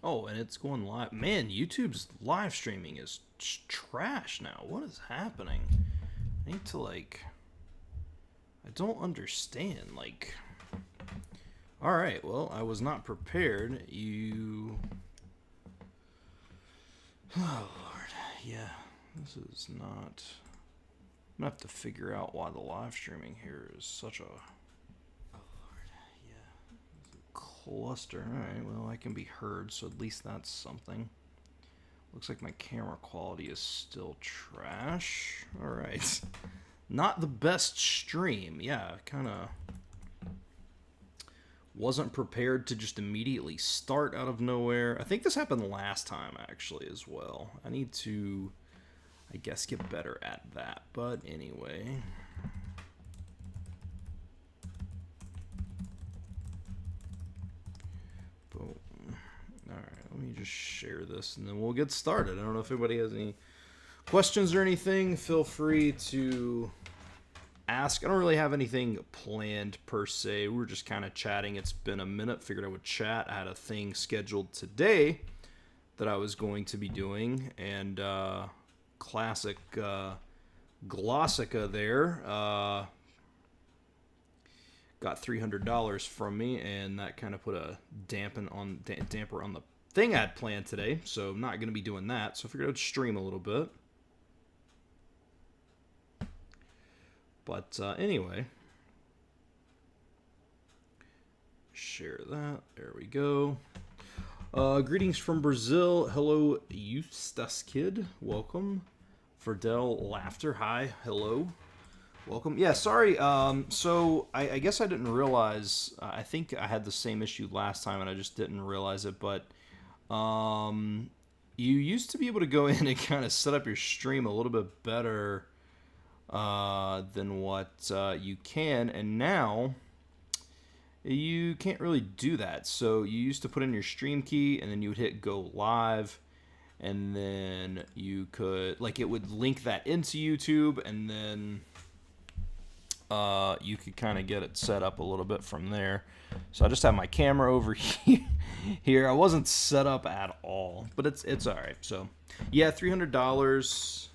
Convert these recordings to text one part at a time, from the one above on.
Oh, and it's going live. Man, YouTube's live streaming is trash now. What is happening? I need to, like... I don't understand. Like... Alright, well, I was not prepared. You... Oh, Lord. Yeah, this is not... I'm gonna have to figure out why the live streaming here is such a... Oh, Lord. Yeah. Cluster. Alright, well, I can be heard, so at least that's something. Looks like my camera quality is still trash. Alright. Not the best stream. Yeah, kind of wasn't prepared to just immediately start out of nowhere. I think this happened last time, actually, as well. I need to, I guess, get better at that. But anyway. Boom. Alright, let me just share this, and then we'll get started. I don't know if anybody has any questions or anything. Feel free to ask. I don't really have anything planned per se. We were just kind of chatting. It's been a minute. Figured I would chat. I had a thing scheduled today that I was going to be doing, and classic Glossica there got $300 from me, and that kind of put a damper on the thing I had planned today. So I'm not going to be doing that. So I figured I'd stream a little bit. But anyway, share that. There we go. Greetings from Brazil. Hello, Eustace Kid. Welcome. Ferdell Laughter. Hi. Hello. Welcome. Yeah, sorry. So I guess I didn't realize. I think I had the same issue last time, and I just didn't realize it. But you used to be able to go in and kind of set up your stream a little bit better than what you can, and now you can't really do that. So you used to put in your stream key, and then you would hit go live, and then you could, like, it would link that into YouTube, and then you could kind of get it set up a little bit from there. So I just have my camera over here. I wasn't set up at all, but it's all right. So yeah, $300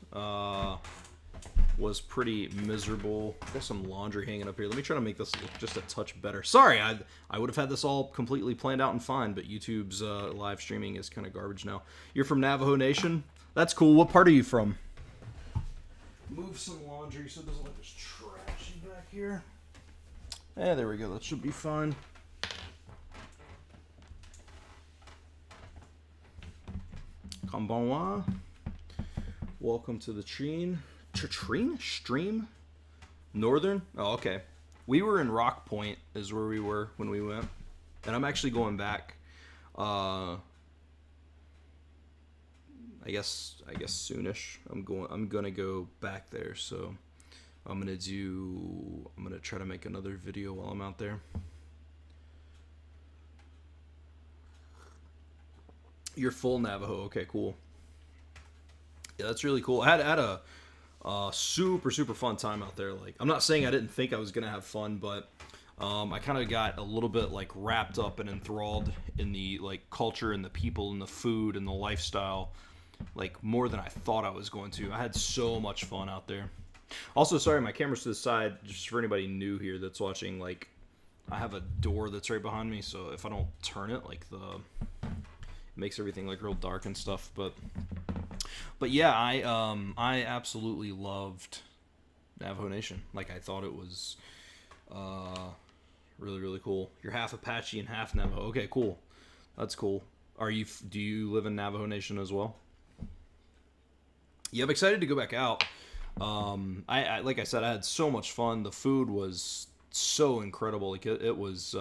was pretty miserable. Got some laundry hanging up here. Let me try to make this look just a touch better. Sorry, I would have had this all completely planned out and fine, but YouTube's live streaming is kind of garbage now. You're from Navajo Nation? That's cool. What part are you from? Move some laundry so it doesn't look as trashy back here. Yeah, there we go. That should be fine. Konbanwa. Welcome to the stream? Northern? Oh, okay. We were in Rock Point is where we were when we went. And I'm actually going back I guess soonish. I'm gonna go back there, so I'm gonna try to make another video while I'm out there. You're full Navajo. Okay, cool. Yeah, that's really cool. I had a super fun time out there. Like, I'm not saying I didn't think I was gonna have fun, but I kind of got a little bit like wrapped up and enthralled in the like culture and the people and the food and the lifestyle, like more than I thought I was going to. I had so much fun out there. Also, sorry, my camera's to the side. Just for anybody new here that's watching, like, I have a door that's right behind me, so if I don't turn it, like it makes everything like real dark and stuff. But yeah, I absolutely loved Navajo Nation. Like, I thought it was really cool. You're half Apache and half Navajo. Okay, cool. That's cool. Do you live in Navajo Nation as well? Yeah, I'm excited to go back out. I like I said, I had so much fun. The food was so incredible. Like it was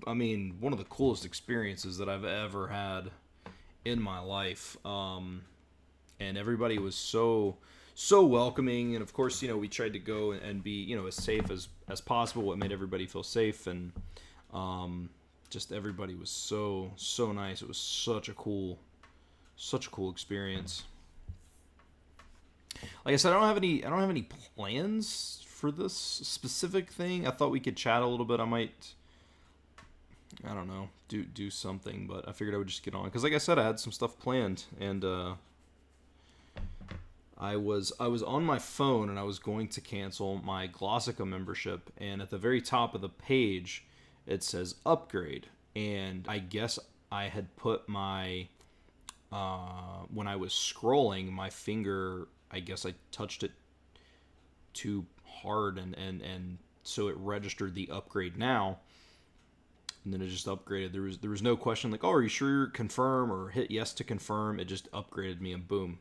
I mean, one of the coolest experiences that I've ever had in my life. And everybody was so welcoming, and of course, you know, we tried to go and be, you know, as safe as possible. What made everybody feel safe, and just everybody was so nice. It was such a cool experience. Like I said, I don't have any plans for this specific thing. I thought we could chat a little bit. I I don't know, do something. But I figured I would just get on because, like I said, I had some stuff planned, and I was on my phone and I was going to cancel my Glossica membership, and at the very top of the page it says upgrade, and I guess I had put my when I was scrolling my finger, I guess I touched it too hard, and so it registered the upgrade now, and then it just upgraded. There was no question like, oh, are you sure, confirm, or hit yes to confirm. It just upgraded me, and boom,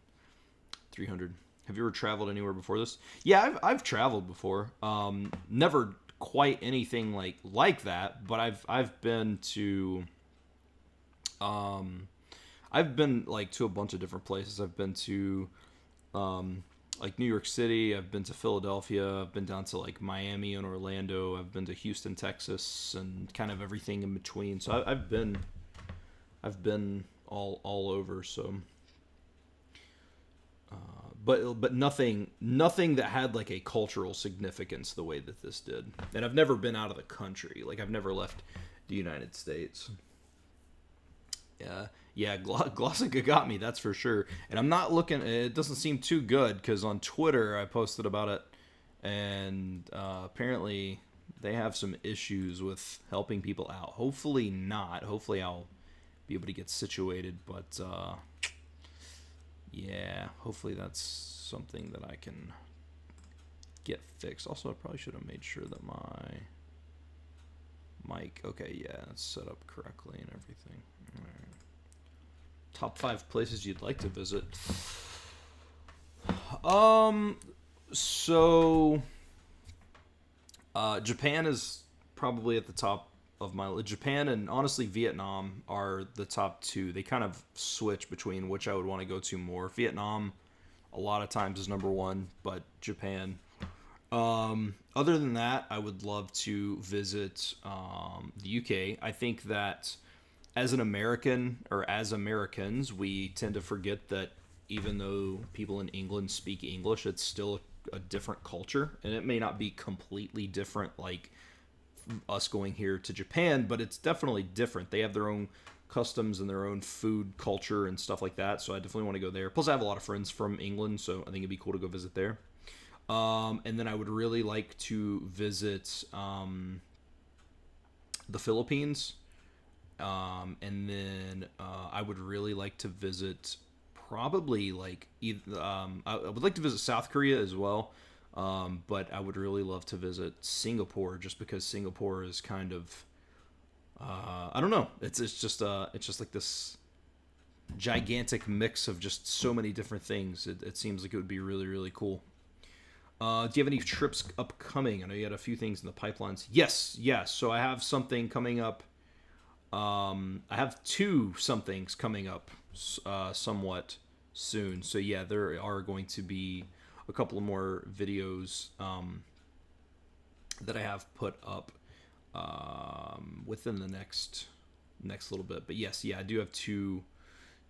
300. Have you ever traveled anywhere before this? Yeah, I've traveled before. Never quite anything like that, but I've been to I've been like to a bunch of different places. I've been to like New York City. I've been to Philadelphia. I've been down to like Miami and Orlando. I've been to Houston, Texas, and kind of everything in between. So I've been all over. So. But nothing that had like a cultural significance the way that this did. And I've never been out of the country. Like I've never left the United States. Yeah, Glossica got me, that's for sure. And I'm not looking. It doesn't seem too good because on Twitter I posted about it, and apparently they have some issues with helping people out. Hopefully not. Hopefully I'll be able to get situated, but. Yeah, hopefully that's something that I can get fixed. Also, I probably should have made sure that my mic, okay, yeah, it's set up correctly and everything. All right. Top 5 places you'd like to visit. So Japan is probably at the top of my list. Japan and honestly Vietnam are the top 2. They kind of switch between which I would want to go to more. Vietnam a lot of times is number 1, but Japan. Other than that, I would love to visit the UK. I think that as an American, or as Americans, we tend to forget that even though people in England speak English, it's still a different culture, and it may not be completely different like us going here to Japan, but it's definitely different. They have their own customs and their own food culture and stuff like that, so I definitely want to go there. Plus I have a lot of friends from England, so I think it'd be cool to go visit there. And then I would really like to visit the Philippines, and then I would really like to visit probably like I would like to visit South Korea as well. But I would really love to visit Singapore, just because Singapore is kind of, I don't know. It's just like this gigantic mix of just so many different things. It seems like it would be really, really cool. Do you have any trips upcoming? I know you had a few things in the pipelines. Yes. So I have something coming up. I have 2 somethings coming up somewhat soon. So yeah, there are going to be a couple of more videos that I have put up within the next little bit. But yes, I do have two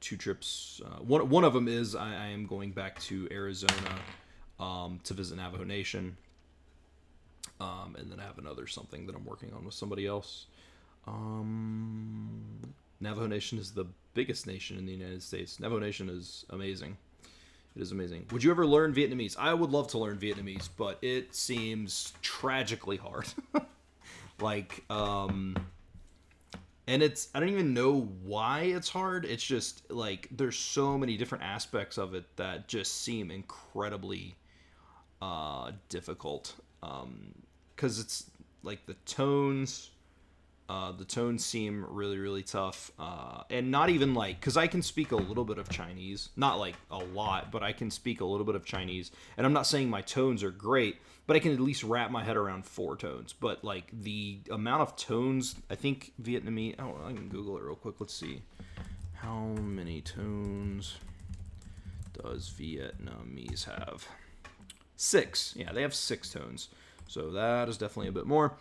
trips. One of them is I am going back to Arizona to visit Navajo Nation, and then I have another something that I'm working on with somebody else. Navajo Nation is the biggest nation in the United States. Navajo Nation is amazing. It is amazing. Would you ever learn Vietnamese? I would love to learn Vietnamese, but it seems tragically hard. And I don't even know why it's hard. It's just like there's so many different aspects of it that just seem incredibly difficult. Because it's like the tones seem really, really tough, and not even like, because I can speak a little bit of Chinese, not like a lot, but I can speak a little bit of Chinese, and I'm not saying my tones are great, but I can at least wrap my head around 4 tones. But like the amount of tones, I think Vietnamese, I can Google it real quick. Let's see, how many tones does Vietnamese have? 6. Yeah, they have 6 tones, so that is definitely a bit more.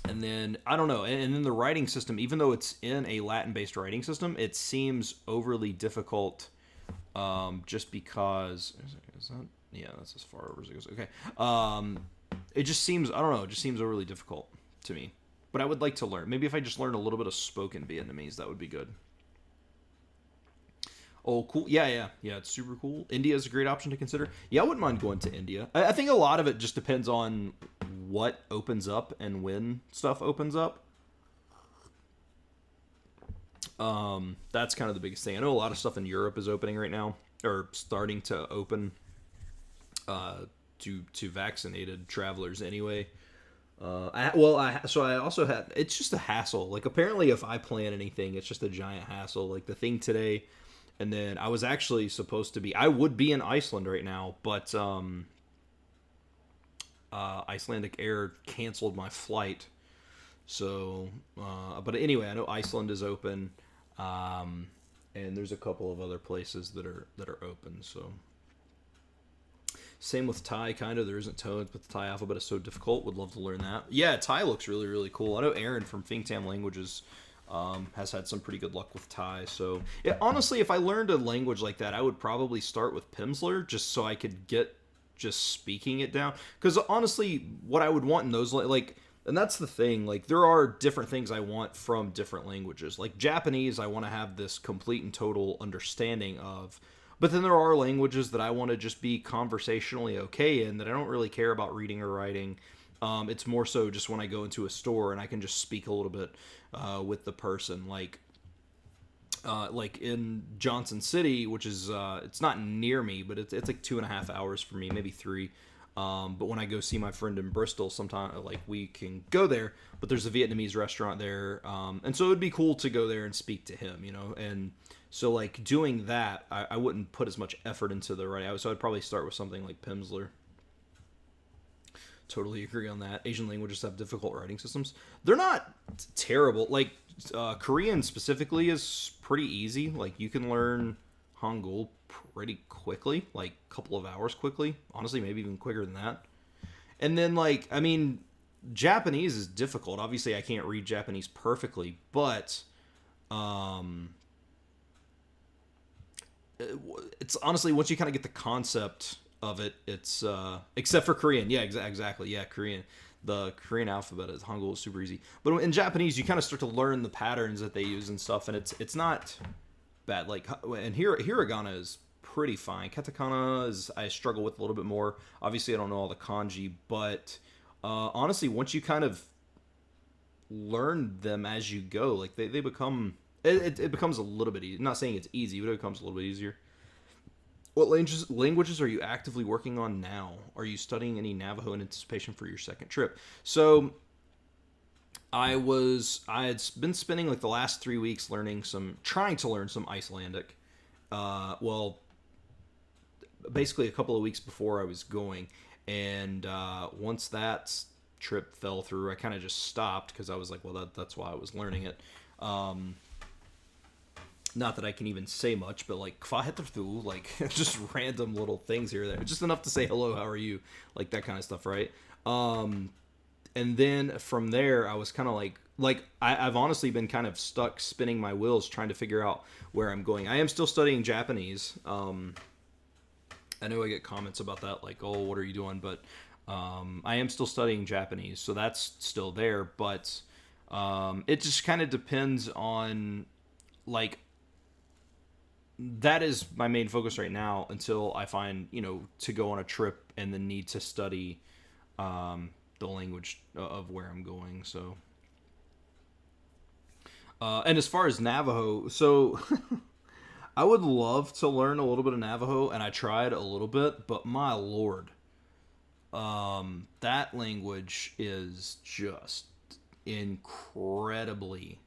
And then, I don't know, and then the writing system, even though it's in a Latin-based writing system, it seems overly difficult, just because, is that, yeah, that's as far over as it goes, okay. It just seems, I don't know, it just seems overly difficult to me. but I would like to learn. Maybe if I just learn a little bit of spoken Vietnamese, that would be good. Oh, cool. Yeah, yeah, yeah. It's super cool. India is a great option to consider. Yeah, I wouldn't mind going to India. I think a lot of it just depends on what opens up and when stuff opens up. That's kind of the biggest thing. I know a lot of stuff in Europe is opening right now, or starting to open to vaccinated travelers anyway. So I also had, it's just a hassle. Like apparently if I plan anything, it's just a giant hassle. Like the thing today, and then I was actually supposed to be, I would be in Iceland right now, but Icelandic Air canceled my flight. So, but anyway, I know Iceland is open, and there's a couple of other places that are open. So, same with Thai, kind of. There isn't tones, but the Thai alphabet is so difficult. Would love to learn that. Yeah, Thai looks really, really cool. I know Aaron from Think Tam Languages has had some pretty good luck with Thai. So, yeah, honestly, if I learned a language like that, I would probably start with Pimsleur just so I could get just speaking it down. Because honestly, what I would want in those, like, and that's the thing, like, there are different things I want from different languages. Like, Japanese, I want to have this complete and total understanding of. But then there are languages that I want to just be conversationally okay in, that I don't really care about reading or writing. It's more so just when I go into a store and I can just speak a little bit with the person. Like in Johnson City, which is it's not near me, but it's like 2.5 hours for me, maybe 3. But when I go see my friend in Bristol, sometime like we can go there. But there's a Vietnamese restaurant there, and so it would be cool to go there and speak to him, you know. And so like doing that, I wouldn't put as much effort into the writing. So I'd probably start with something like Pimsleur. Totally agree on that. Asian languages have difficult writing systems. They're not terrible. Like Korean specifically is pretty easy. Like you can learn Hangul pretty quickly, like a couple of hours quickly. Honestly, maybe even quicker than that. And then like, I mean, Japanese is difficult. Obviously, I can't read Japanese perfectly, but it's honestly, once you kind of get the concept of it, it's except for Korean. Yeah, exactly. Yeah, Korean. The Korean alphabet is Hangul is super easy. But in Japanese, you kind of start to learn the patterns that they use and stuff, and it's not bad. Like, and hiragana is pretty fine. Katakana is, I struggle with a little bit more. Obviously, I don't know all the kanji, but honestly, once you kind of learn them as you go, like they become, it becomes a little bit easy. I'm not saying it's easy, but it becomes a little bit easier. What languages are you actively working on now? Are you studying any Navajo in anticipation for your second trip? So I had been spending like the last 3 weeks trying to learn some Icelandic. Well, basically a couple of weeks before I was going, and once that trip fell through, I kind of just stopped because I was like, well, that's why I was learning it. Not that I can even say much, but like kvaheterthu, like just random little things here or there, just enough to say hello, how are you, like that kind of stuff, right? And then from there, I was kind of like I've honestly been kind of stuck spinning my wheels trying to figure out where I'm going. I am still studying Japanese. I know I get comments about that, like, oh, what are you doing? But I am still studying Japanese, so that's still there. But it just kind of depends on, like, that is my main focus right now until I find, to go on a trip and then need to study the language of where I'm going. So, and as far as Navajo, so I would love to learn a little bit of Navajo, and I tried a little bit, but my lord, that language is just incredibly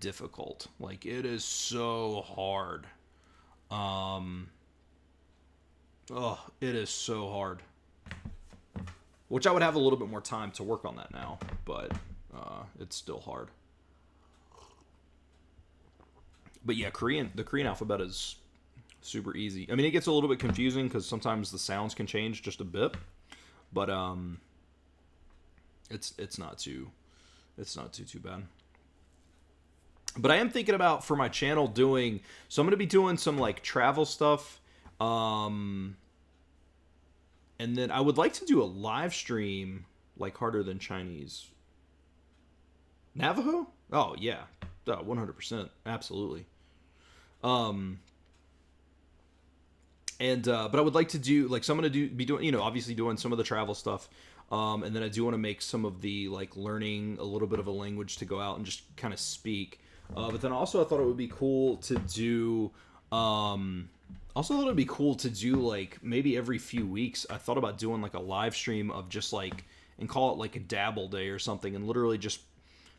difficult. Like, it is so hard. It is so hard. Which I would have a little bit more time to work on that now, but it's still hard. But yeah, the Korean alphabet is super easy. I mean, it gets a little bit confusing because sometimes the sounds can change just a bit, but it's not too bad. But I am thinking about, for my channel, so I'm going to be doing some like travel stuff. And then I would like to do a live stream like Harder Than Chinese. Navajo? Oh yeah, 100%, absolutely. Um, and but I would like to do like so I'm gonna be doing obviously doing some of the travel stuff, and then I do want to make some of the like learning a little bit of a language to go out and just kind of speak. But then also I thought it would be cool to do. Also thought it'd be cool to do like maybe every few weeks. I thought about doing like a live stream of just like and call it like a dabble day or something, and literally just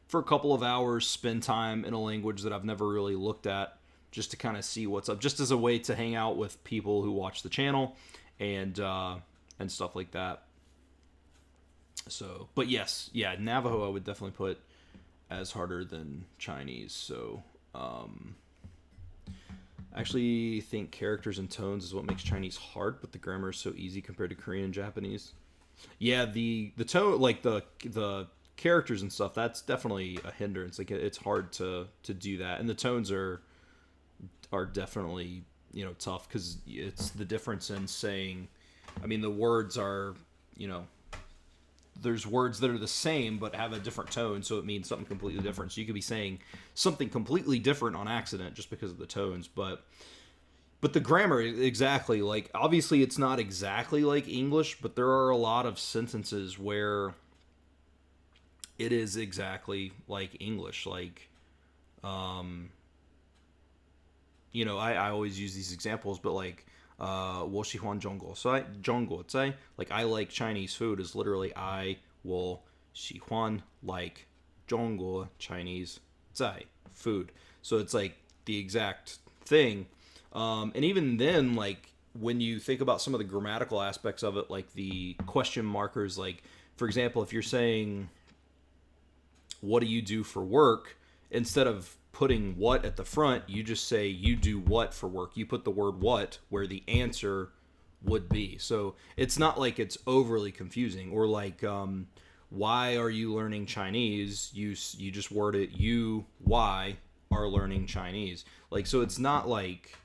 for a couple of hours spend time in a language that I've never really looked at just to kind of see what's up, just as a way to hang out with people who watch the channel and stuff like that. So, but yes, yeah, Navajo I would definitely put as harder than Chinese. So, I actually think characters and tones is what makes Chinese hard, but the grammar is so easy compared to Korean and Japanese. Yeah, the tone, like the characters and stuff, that's definitely a hindrance. Like it's hard to do that, and the tones are definitely tough because it's the difference in saying. I mean, the words are you know there's words that are the same but have a different tone, so it means something completely different. So you could be saying something completely different on accident just because of the tones, but the grammar exactly like obviously it's not exactly like English, but there are a lot of sentences where it is exactly like English. Like, I always use these examples, but like, 我喜欢中国菜, like I like Chinese food is literally I will 喜欢 like 中国 Chinese 菜 food. So it's like the exact thing. And even then, like when you think about some of the grammatical aspects of it, like the question markers, like for example, if you're saying what do you do for work, instead of putting what at the front, you just say you do what for work. You put the word what where the answer would be. So it's not like it's overly confusing, or like why are you learning Chinese? You just word it why are learning Chinese. Like, so it's not like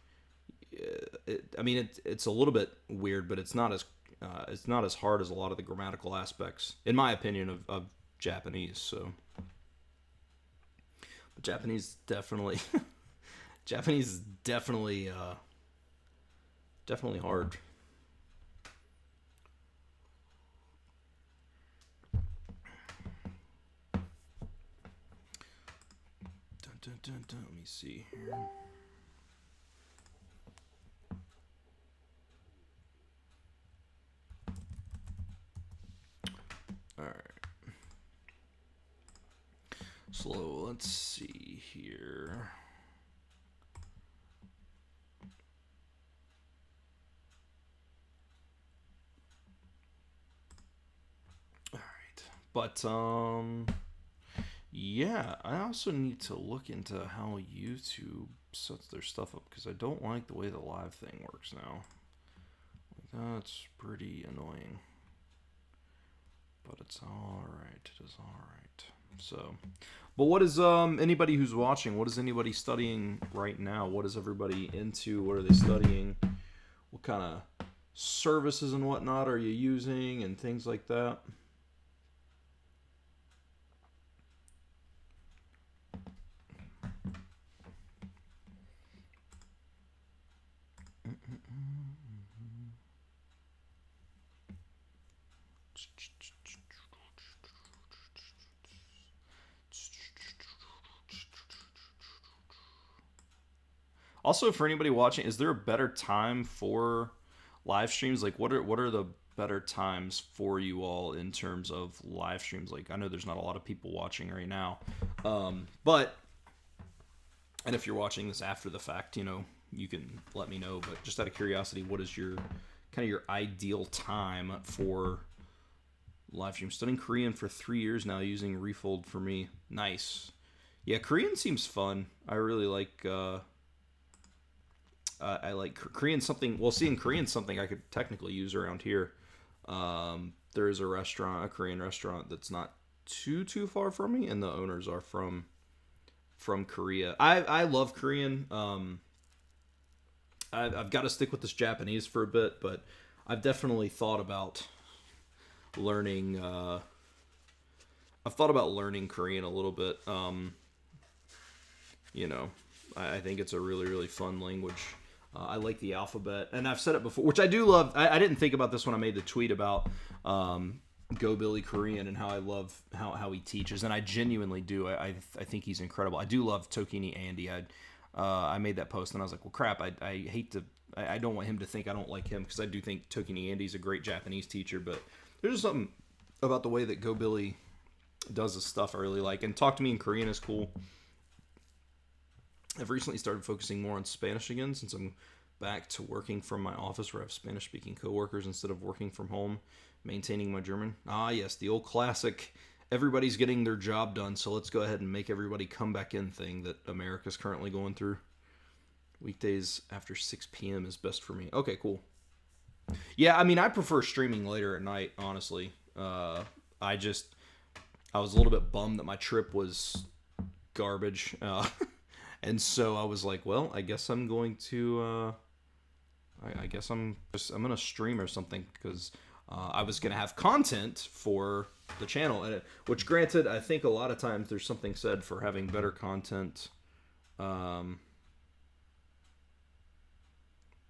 it's a little bit weird, but it's not as hard as a lot of the grammatical aspects, in my opinion, of Japanese. So, but Japanese definitely, Japanese is definitely hard. Let me see here. All right. So let's see here. All right. But yeah, I also need to look into how YouTube sets their stuff up because I don't like the way the live thing works now. Like, that's pretty annoying. But it's all right. It is all right. So, but what is anybody who's watching? What is anybody studying right now? What is everybody into? What are they studying? What kind of services and whatnot are you using and things like that? Also, for anybody watching, is there a better time for live streams? Like, what are the better times for you all in terms of live streams? Like, I know there's not a lot of people watching right now, but and if you're watching this after the fact, you can let me know. But just out of curiosity, what is your kind of your ideal time for live stream? Studying Korean for 3 years now, using Refold for me. Nice. Yeah, Korean seems fun. I really like. I like Korean something. Well, seeing Korean something I could technically use around here. There is a Korean restaurant that's not too far from me, and the owners are from Korea. I love Korean. I've got to stick with this Japanese for a bit, but I've definitely thought about learning I've thought about learning Korean a little bit. You know, I think it's a really, really fun language. I like the alphabet, and I've said it before, which I do love. I didn't think about this when I made the tweet about Go Billy Korean and how I love how he teaches, and I genuinely do. I think he's incredible. I do love Tokini Andy. I made that post, and I was like, well, crap. I hate to. I don't want him to think I don't like him, because I do think Tokini Andy's a great Japanese teacher, but there's just something about the way that Go Billy does his stuff I really like. And Talk to Me in Korean is cool. I've recently started focusing more on Spanish again, since I'm back to working from my office where I have Spanish-speaking coworkers instead of working from home, maintaining my German. Ah, yes, the old classic, everybody's getting their job done, so let's go ahead and make everybody come back in thing that America's currently going through. Weekdays after 6 p.m. is best for me. Okay, cool. Yeah, I mean, I prefer streaming later at night, honestly. I was a little bit bummed that my trip was garbage. And so I was like, well, I guess I'm going to, I guess I'm going to stream or something, because I was going to have content for the channel. And which, granted, I think a lot of times there's something said for having better content.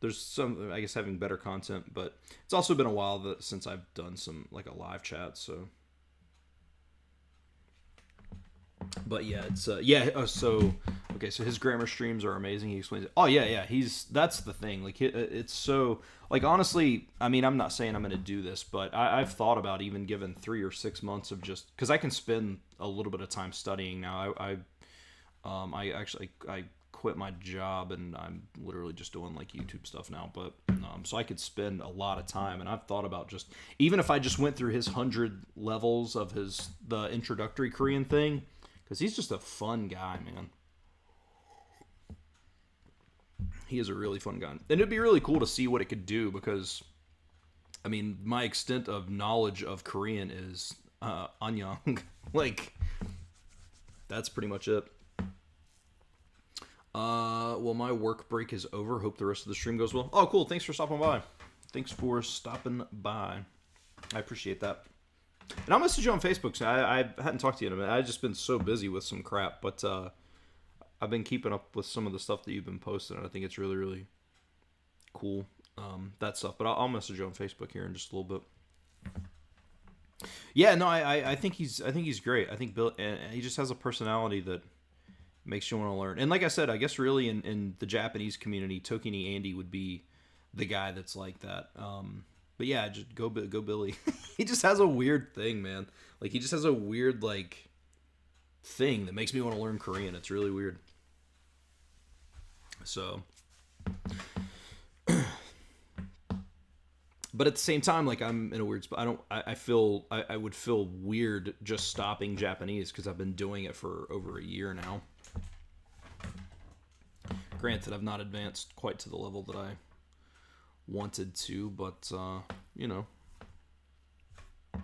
There's some, I guess, having better content, but it's also been a while since I've done some, like, a live chat, so. But yeah, it's so okay. So his grammar streams are amazing. He explains it. Oh yeah. That's the thing. Like it's so, like, honestly. I mean, I'm not saying I'm going to do this, but I've thought about even giving 3 or 6 months of just, because I can spend a little bit of time studying now. I quit my job and I'm literally just doing like YouTube stuff now. But so I could spend a lot of time, and I've thought about just, even if I just went through his 100 levels of the introductory Korean thing. Because he's just a fun guy, man. He is a really fun guy. And it'd be really cool to see what it could do, because, I mean, my extent of knowledge of Korean is Anyang. Like, that's pretty much it. Well, my work break is over. Hope the rest of the stream goes well. Oh, cool. Thanks for stopping by. I appreciate that. And I'll message you on Facebook. So I hadn't talked to you in a minute. I've just been so busy with some crap. But I've been keeping up with some of the stuff that you've been posting. And I think it's really, really cool, that stuff. But I'll message you on Facebook here in just a little bit. Yeah, no, I think he's great. I think Bill, and he just has a personality that makes you want to learn. And like I said, I guess really in the Japanese community, Tokini Andy would be the guy that's like that. But yeah, just go Billy. He just has a weird thing, man. Like, he just has a weird, like, thing that makes me want to learn Korean. It's really weird. So, but at the same time, like, I'm in a weird spot. I would feel weird just stopping Japanese, because I've been doing it for over a year now. Granted, I've not advanced quite to the level that I wanted to, but you know, I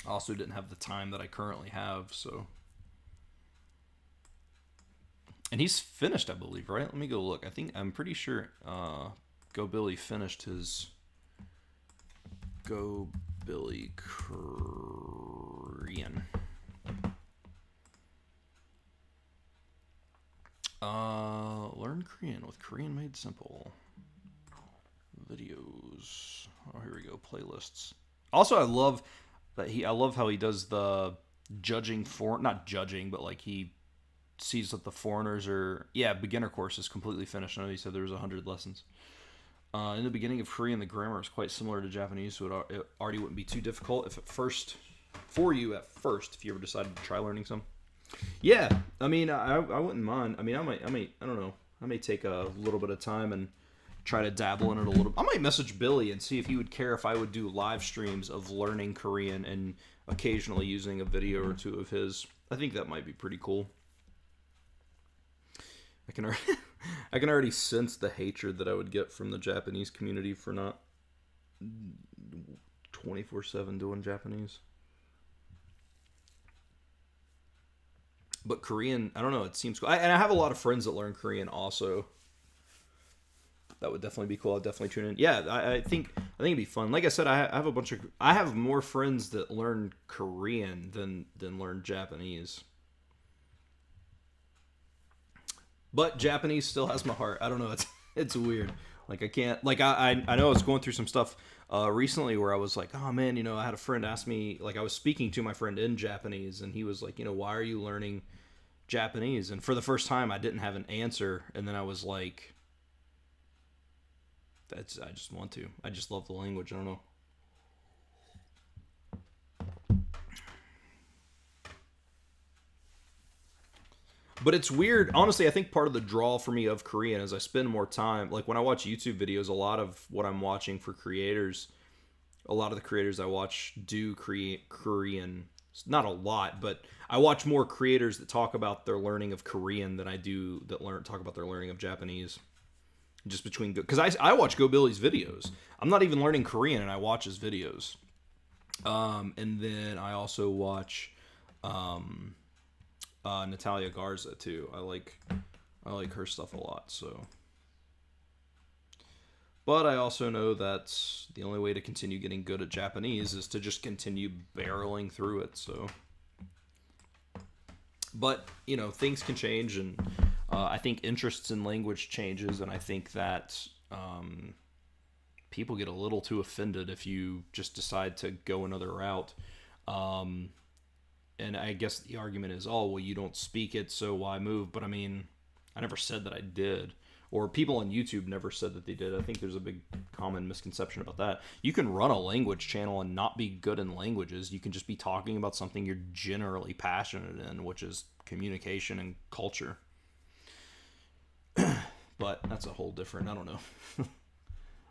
also didn't have the time that I currently have. So, and he's finished, I believe, right? Let me go look. I'm pretty sure Go Billy finished his Go Billy Korean. Learn Korean with Korean Made Simple. Videos. Oh, here we go. Playlists. Also, I love how he does the judging for, not judging, but like he sees that the foreigners are, beginner course is completely finished. I know he said there was 100 lessons. In the beginning of Korean, the grammar is quite similar to Japanese, so it already wouldn't be too difficult if you ever decided to try learning some. Yeah, I mean, I wouldn't mind. I mean, I don't know. I may take a little bit of time and try to dabble in it a little. I might message Billy and see if he would care if I would do live streams of learning Korean and occasionally using a video or two of his. I think that might be pretty cool. I can already sense the hatred that I would get from the Japanese community for not 24/7 doing Japanese. But Korean, I don't know, it seems cool. And I have a lot of friends that learn Korean also. That would definitely be cool. I'd definitely tune in. Yeah, I think it'd be fun. Like I said, I have more friends that learn Korean than learn Japanese. But Japanese still has my heart. I don't know. It's weird. Like I can't. Like I know I was going through some stuff recently where I was like, oh man, I had a friend ask me. Like I was speaking to my friend in Japanese, and he was like, why are you learning Japanese? And for the first time, I didn't have an answer, and then I was like, I just want to. I just love the language. I don't know. But it's weird. Honestly, I think part of the draw for me of Korean is I spend more time. Like when I watch YouTube videos, a lot of what I'm watching for creators, a lot of the creators I watch do create Korean. Not a lot, but I watch more creators that talk about their learning of Korean than I do that talk about their learning of Japanese. Just between, because I watch Go Billy's videos. I'm not even learning Korean, and I watch his videos. And then I also watch Natalia Garza too. I like her stuff a lot. So, but I also know that the only way to continue getting good at Japanese is to just continue barreling through it. So, but things can change, and I think interests in language changes, and I think that people get a little too offended if you just decide to go another route. And I guess the argument is, oh, well, you don't speak it, so why move? But I mean, I never said that I did. Or people on YouTube never said that they did. I think there's a big common misconception about that. You can run a language channel and not be good in languages. You can just be talking about something you're generally passionate in, which is communication and culture. But that's a whole different, I don't know.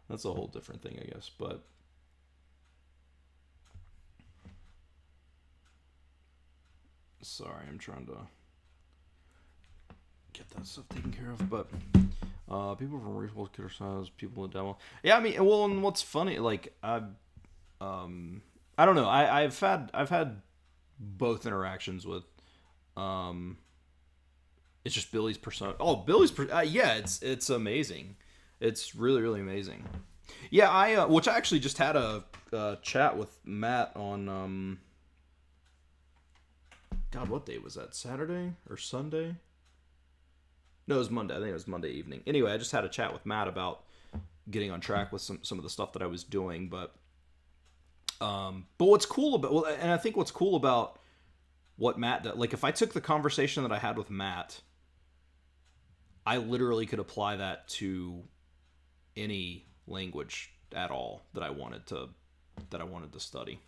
That's a whole different thing, I guess. But sorry, I'm trying to get that stuff taken care of. But people from reasonable criticize people in demo. Yeah, I mean, well, and what's funny, like I don't know. I've had both interactions with it's just Billy's persona. Oh, yeah, it's amazing. It's really, really amazing. Yeah, which I actually just had a chat with Matt on God, what day was that? Saturday or Sunday? No, it was Monday. I think it was Monday evening. Anyway, I just had a chat with Matt about getting on track with some of the stuff that I was doing, but what's cool about, well, and I think what's cool about what Matt does, like if I took the conversation that I had with Matt, I literally could apply that to any language at all that I wanted to study.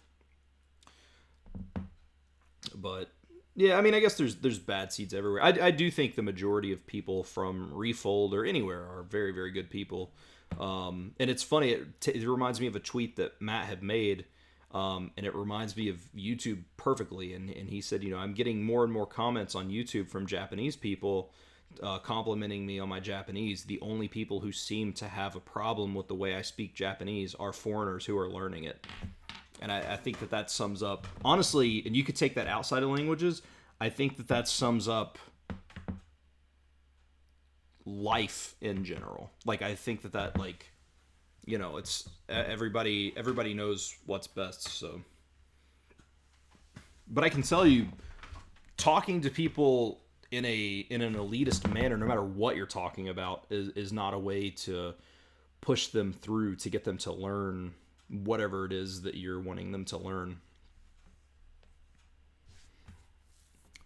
But yeah, I mean, I guess there's bad seeds everywhere. I do think the majority of people from Refold or anywhere are very, very good people. And it's funny, it reminds me of a tweet that Matt had made, and it reminds me of YouTube perfectly. And he said, I'm getting more and more comments on YouTube from Japanese people complimenting me on my Japanese. The only people who seem to have a problem with the way I speak Japanese are foreigners who are learning it. And I think that sums up, honestly, and you could take that outside of languages, I think that sums up life in general. Like, I think that like, it's everybody knows what's best, so. But I can tell you, talking to people in an elitist manner, no matter what you're talking about, is not a way to push them through to get them to learn whatever it is that you're wanting them to learn.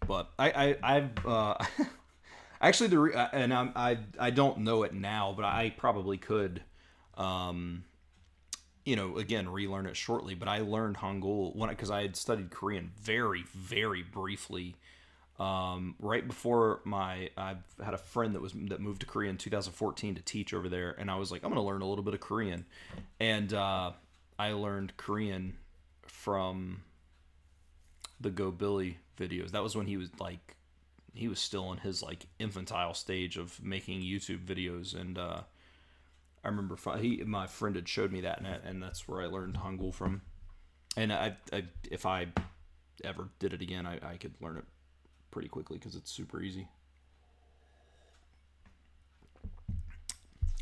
But I've actually and I don't know it now, but I probably could, again, relearn it shortly. But I learned Hangul because I had studied Korean very, very briefly. Right before I've had a friend that moved to Korea in 2014 to teach over there, and I was like, I'm gonna learn a little bit of Korean, and I learned Korean from the Go Billy videos. That was when he was still in his like infantile stage of making YouTube videos, and I remember my friend had showed me that, and that's where I learned Hangul from. And if I ever did it again, I could learn it pretty quickly because it's super easy.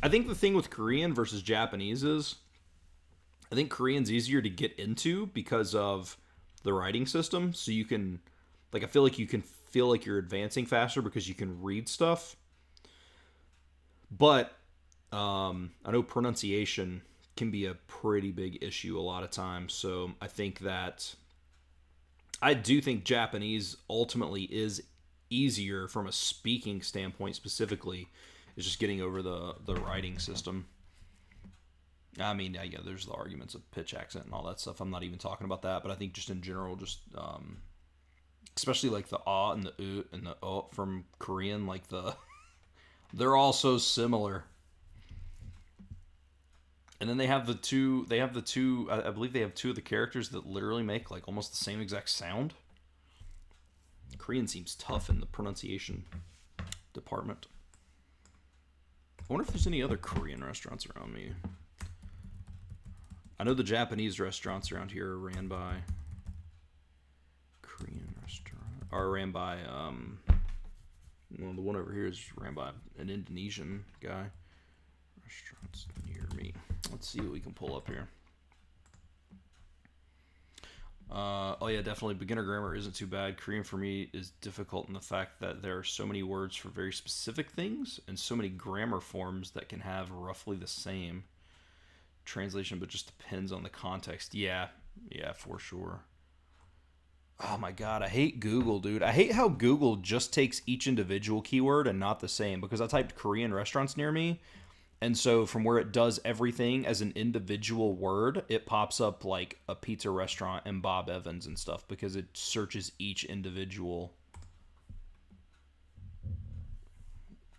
I think the thing with Korean versus Japanese is I think Korean's easier to get into because of the writing system. So you can, like, I feel like you can feel like you're advancing faster because you can read stuff. But I know pronunciation can be a pretty big issue a lot of times. So I think that I do think Japanese ultimately is easier from a speaking standpoint specifically. It's just getting over the writing system. I mean, yeah, there's the arguments of pitch accent and all that stuff. I'm not even talking about that, but I think just in general, just especially like the ah and the u and the o from Korean, like they're all so similar. And then they have the two. They have the two. I believe they have two of the characters that literally make like almost the same exact sound. Korean seems tough in the pronunciation department. I wonder if there's any other Korean restaurants around me. I know the Japanese restaurants around here are ran by Korean restaurant, or ran by well, the one over here is ran by an Indonesian guy. Restaurants near me. Let's see what we can pull up here. Oh yeah, definitely. Beginner grammar isn't too bad. Korean for me is difficult in the fact that there are so many words for very specific things and so many grammar forms that can have roughly the same translation, but just depends on the context. Yeah, for sure. Oh my god, I hate Google, dude. I hate how Google just takes each individual keyword and not the same, because I typed Korean restaurants near me, and so from where it does everything as an individual word, it pops up like a pizza restaurant and Bob Evans and stuff, because it searches each individual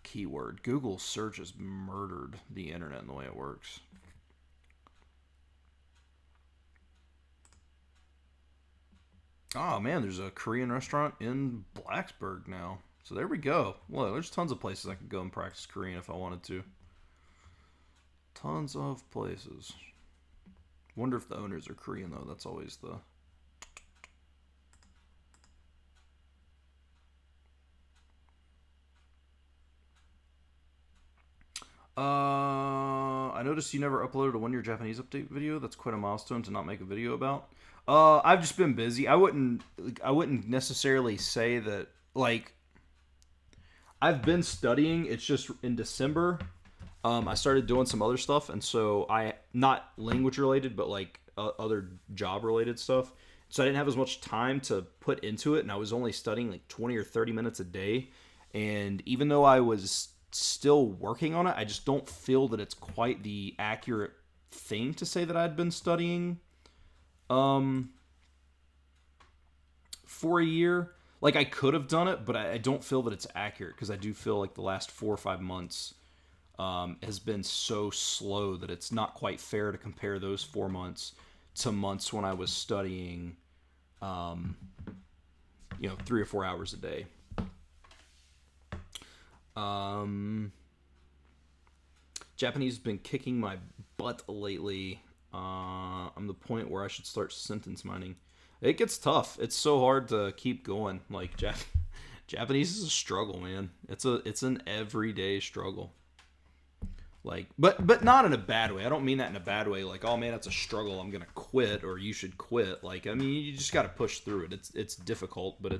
keyword. Google search has murdered the internet in the way it works. Oh man, there's a Korean restaurant in Blacksburg now. So there we go. Well, there's tons of places I could go and practice Korean if I wanted to. Tons of places. Wonder if the owners are Korean though. That's always the... I noticed you never uploaded a 1-year Japanese update video. That's quite a milestone to not make a video about. I've just been busy. I wouldn't necessarily say that, like, I've been studying. It's just in December, I started doing some other stuff, and so not language related, but like other job related stuff. So I didn't have as much time to put into it, and I was only studying like 20 or 30 minutes a day. And even though I was still working on it, I just don't feel that it's quite the accurate thing to say that I'd been studying for a year. Like, I could have done it, but I don't feel that it's accurate, because I do feel like the last 4 or 5 months has been so slow that it's not quite fair to compare those 4 months to months when I was studying 3 or 4 hours a day. Japanese has been kicking my butt lately. I'm the point where I should start sentence mining. It gets tough. It's so hard to keep going. Like, Japanese is a struggle, man. It's an everyday struggle. Like, but not in a bad way. I don't mean that in a bad way. Like, oh man, it's a struggle, I'm gonna quit, or you should quit. Like, I mean, you just got to push through it. It's difficult, but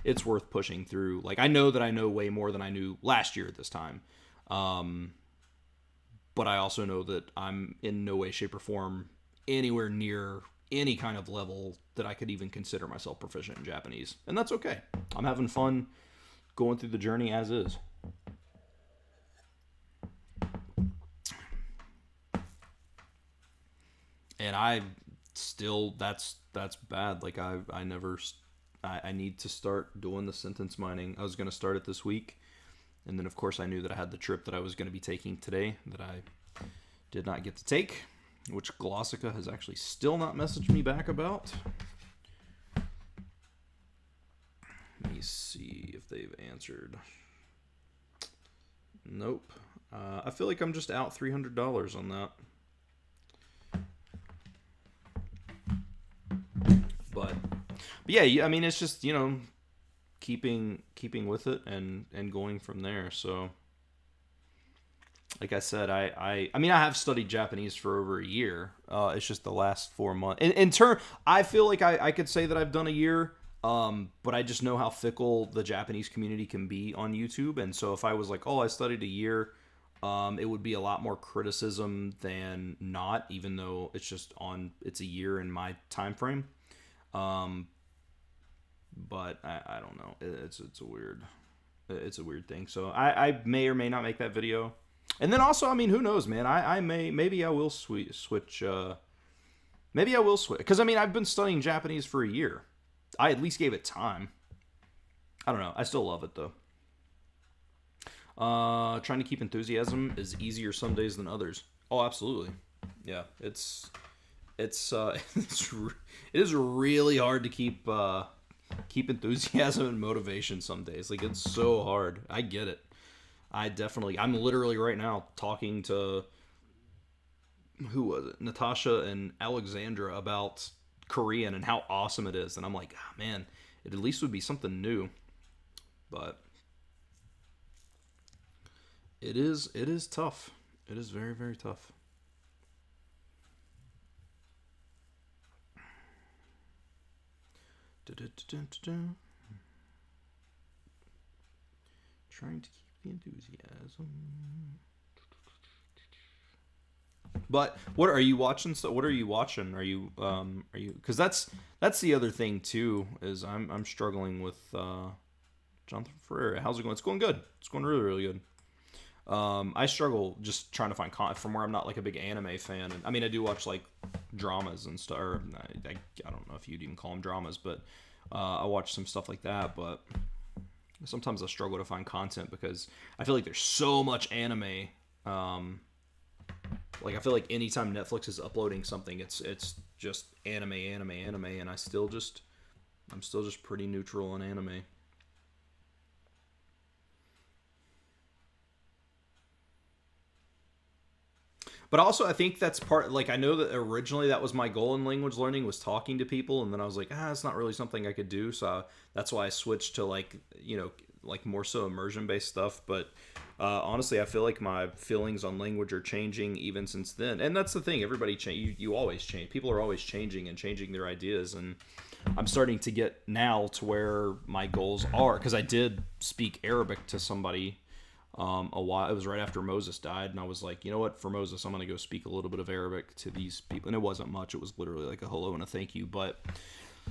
it's worth pushing through. Like, I know that I know way more than I knew last year at this time. But I also know that I'm in no way, shape, or form anywhere near any kind of level that I could even consider myself proficient in Japanese. And that's okay. I'm having fun going through the journey as is. And I still, that's bad. Like, I need to start doing the sentence mining. I was going to start it this week. And then, of course, I knew that I had the trip that I was going to be taking today that I did not get to take, which Glossica has actually still not messaged me back about. Let me see if they've answered. Nope. I feel like I'm just out $300 on that. But yeah, I mean, it's just, keeping with it and going from there. So like I said, I mean, I have studied Japanese for over a year. It's just the last 4 months. In turn, I feel like I could say that I've done a year, but I just know how fickle the Japanese community can be on YouTube. And so if I was like, oh, I studied a year, it would be a lot more criticism than not, even though it's a year in my time frame. Um, but I don't know. It's a weird thing. So I may or may not make that video. And then also, I mean, who knows, man? Maybe I will switch. Maybe I will switch because I mean, I've been studying Japanese for a year. I at least gave it time. I don't know. I still love it though. Trying to keep enthusiasm is easier some days than others. Oh, absolutely. Yeah, it is really hard to keep enthusiasm and motivation some days. Like it's so hard. I get it. I'm literally right now talking to, who was it? Natasha and Alexandra about Korean and how awesome it is. And I'm like, oh, man, it at least would be something new. But it is tough. It is very, very tough. Trying to keep the enthusiasm. But what are you watching? So what are you watching? Are you because that's the other thing too, is I'm struggling with Jonathan Ferreira. How's it going? It's going good. It's going really, really good. I struggle just trying to find content from where I'm not like a big anime fan. And, I mean, I do watch like dramas and stuff. Or I don't know if you'd even call them dramas, but I watch some stuff like that. But sometimes I struggle to find content because I feel like there's so much anime. Like I feel like anytime Netflix is uploading something, it's just anime, and I'm still just pretty neutral on anime. But also, I think that's part. Like, I know that originally that was my goal in language learning, was talking to people, and then I was like, it's not really something I could do. So that's why I switched to like more so immersion based stuff. But honestly, I feel like my feelings on language are changing even since then. And that's the thing. Everybody change. You always change. People are always changing and changing their ideas. And I'm starting to get now to where my goals are, because I did speak Arabic to somebody. A while. It was right after Moses died, and I was like, you know what, for Moses, I'm going to go speak a little bit of Arabic to these people. And it wasn't much. It was literally like a hello and a thank you, but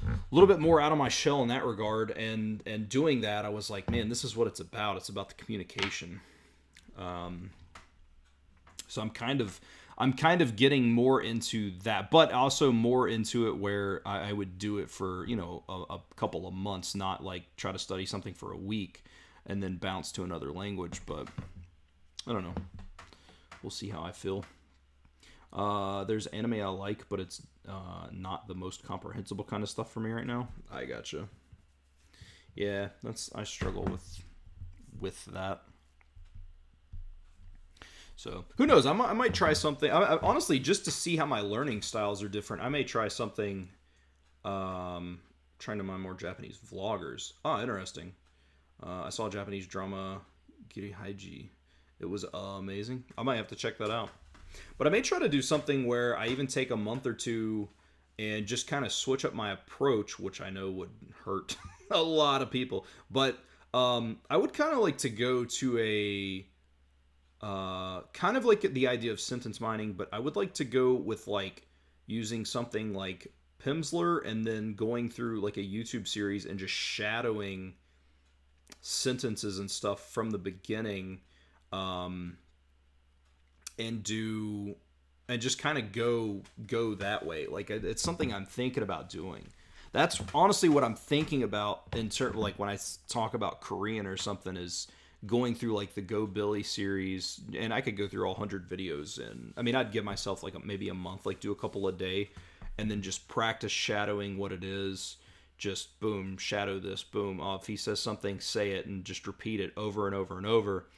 a little bit more out of my shell in that regard. And doing that, I was like, man, this is what it's about. It's about the communication. So I'm kind of getting more into that, but also more into it where I would do it for, a couple of months, not like try to study something for a week and then bounce to another language. But I don't know. We'll see how I feel. There's anime I like, but it's not the most comprehensible kind of stuff for me right now. I gotcha. Yeah, I struggle with that. So who knows? I might try something. Honestly, just to see how my learning styles are different, I may try something. Trying to find more Japanese vloggers. Oh, interesting. I saw a Japanese drama, Giri Haiji. It was amazing. I might have to check that out. But I may try to do something where I even take a month or two and just kind of switch up my approach, which I know would hurt a lot of people. But I would kind of like to go to a kind of like the idea of sentence mining, but I would like to go with like using something like Pimsleur and then going through like a YouTube series and just shadowing sentences and stuff from the beginning, and just kind of go that way. Like, it's something I'm thinking about doing. That's honestly what I'm thinking about in terms, like, when I talk about Korean or something, is going through like the Go Billy series. And I could go through all 100 videos, and I mean, I'd give myself like maybe a month, like do a couple a day, and then just practice shadowing what it is. Just boom, shadow this, boom. If he says something, say it, and just repeat it over and over and over.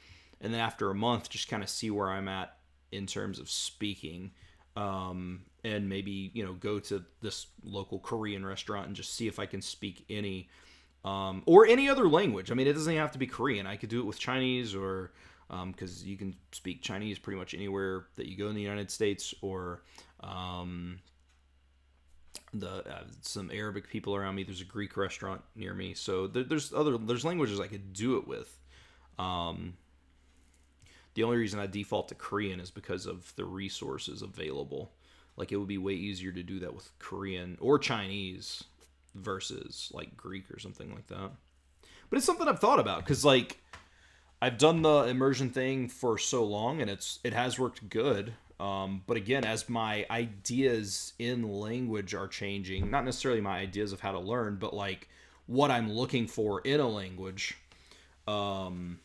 And then after a month, just kind of see where I'm at in terms of speaking. And maybe, go to this local Korean restaurant and just see if I can speak any, or any other language. I mean, it doesn't have to be Korean. I could do it with Chinese or because you can speak Chinese pretty much anywhere that you go in the United States, or the some Arabic people around me. There's a Greek restaurant near me, so there's languages I could do it with. Um, the only reason I default to Korean is because of the resources available. Like, it would be way easier to do that with Korean or Chinese versus like Greek or something like that. But it's something I've thought about, because like I've done the immersion thing for so long, and it has worked good. But again, as my ideas in language are changing, not necessarily my ideas of how to learn, but like what I'm looking for in a language, my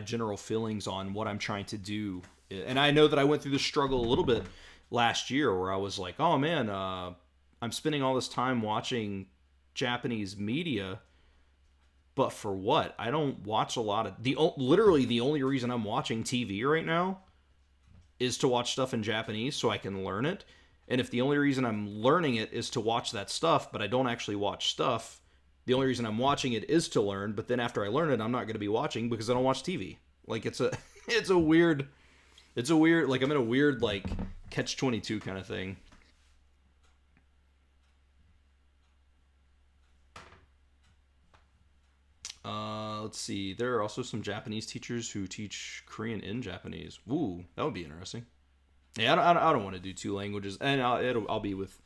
general feelings on what I'm trying to do. And I know that I went through this struggle a little bit last year, where I was like, oh man, I'm spending all this time watching Japanese media, but for what? I don't watch a lot of literally the only reason I'm watching TV right now is to watch stuff in Japanese so I can learn it. And if the only reason I'm learning it is to watch that stuff, but I don't actually watch stuff, the only reason I'm watching it is to learn, but then after I learn it, I'm not going to be watching because I don't watch TV. Like, it's a weird, like, I'm in a weird, like, catch-22 kind of thing. Let's see. There are also some Japanese teachers who teach Korean in Japanese. Ooh, that would be interesting. Yeah, I don't want to do two languages, and I'll be with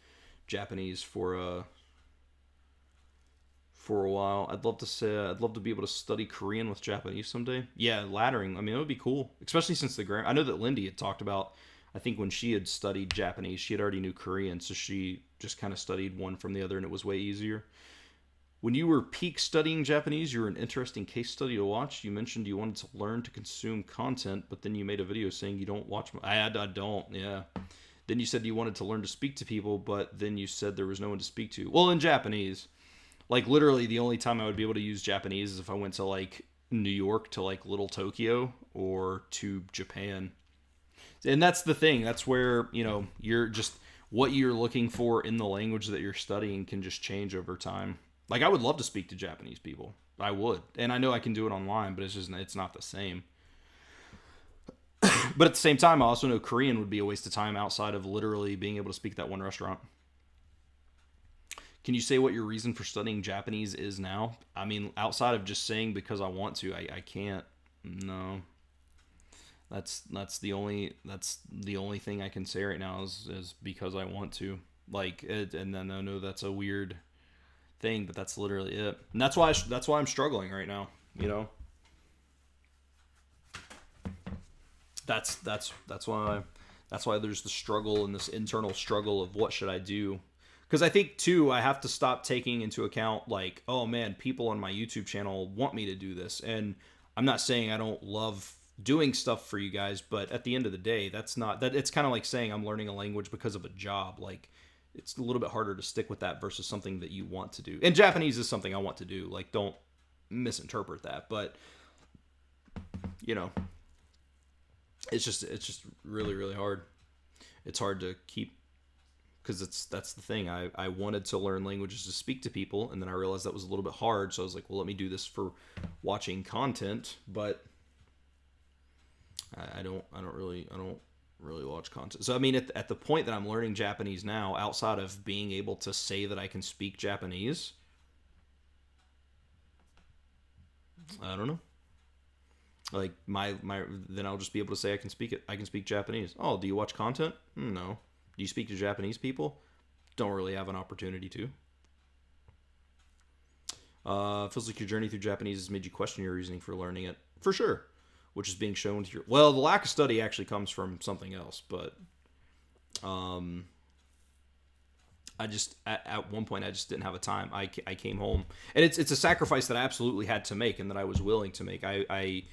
Japanese for a while. I'd love to be able to study Korean with Japanese someday. Yeah, laddering. I mean, it would be cool, especially since I know that Lindy had talked about. I think when she had studied Japanese, she had already knew Korean, so she just kind of studied one from the other, and it was way easier. When you were peak studying Japanese, you were an interesting case study to watch. You mentioned you wanted to learn to consume content, but then you made a video saying you don't watch. I don't, yeah. Then you said you wanted to learn to speak to people, but then you said there was no one to speak to. Well, in Japanese, like literally the only time I would be able to use Japanese is if I went to like New York, to like Little Tokyo, or to Japan. And that's the thing. That's where, you're just, what you're looking for in the language that you're studying can just change over time. Like, I would love to speak to Japanese people. I would. And I know I can do it online, but it's not the same. But at the same time, I also know Korean would be a waste of time outside of literally being able to speak that one restaurant. Can you say what your reason for studying Japanese is now? I mean, outside of just saying because I want to, I can't. No. That's the only thing I can say right now is because I want to. Like, and then I know that's a weird thing, but that's literally it. And that's why I'm struggling right now, That's why there's the struggle and this internal struggle of what should I do? Because I think too, I have to stop taking into account like, oh man, people on my YouTube channel want me to do this, and I'm not saying I don't love doing stuff for you guys, but at the end of the day, that's not that. It's kind of like saying I'm learning a language because of a job. Like, it's a little bit harder to stick with that versus something that you want to do. And Japanese is something I want to do. Like, don't misinterpret that, but it's just really, really hard. It's hard to keep, because that's the thing. I wanted to learn languages to speak to people, and then I realized that was a little bit hard. So I was like, well, let me do this for watching content, but I don't really watch content. So I mean, at the point that I'm learning Japanese now, outside of being able to say that I can speak Japanese, I don't know. Like my then I'll just be able to say I can speak it. I can speak Japanese. Oh, do you watch content? No. Do you speak to Japanese people? Don't really have an opportunity to. Feels like your journey through Japanese has made you question your reasoning for learning it. For sure. Which is being shown to your... Well, the lack of study actually comes from something else, but... I just... At one point, I just didn't have a time. I came home. And it's a sacrifice that I absolutely had to make and that I was willing to make. I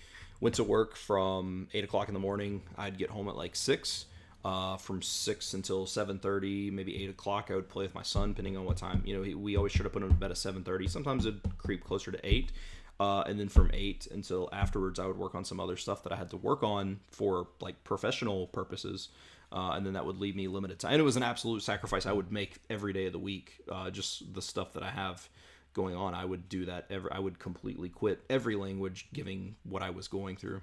went to work from 8 o'clock in the morning. I'd get home at like 6. From 6 until 7:30, maybe 8 o'clock, I would play with my son, depending on what time. We always should have put him to bed at 7:30. Sometimes it'd creep closer to 8. And then from 8 until afterwards, I would work on some other stuff that I had to work on for like professional purposes. And then that would leave me limited time. And it was an absolute sacrifice I would make every day of the week. Just the stuff that I have going on, I would do that. I would completely quit every language, given what I was going through.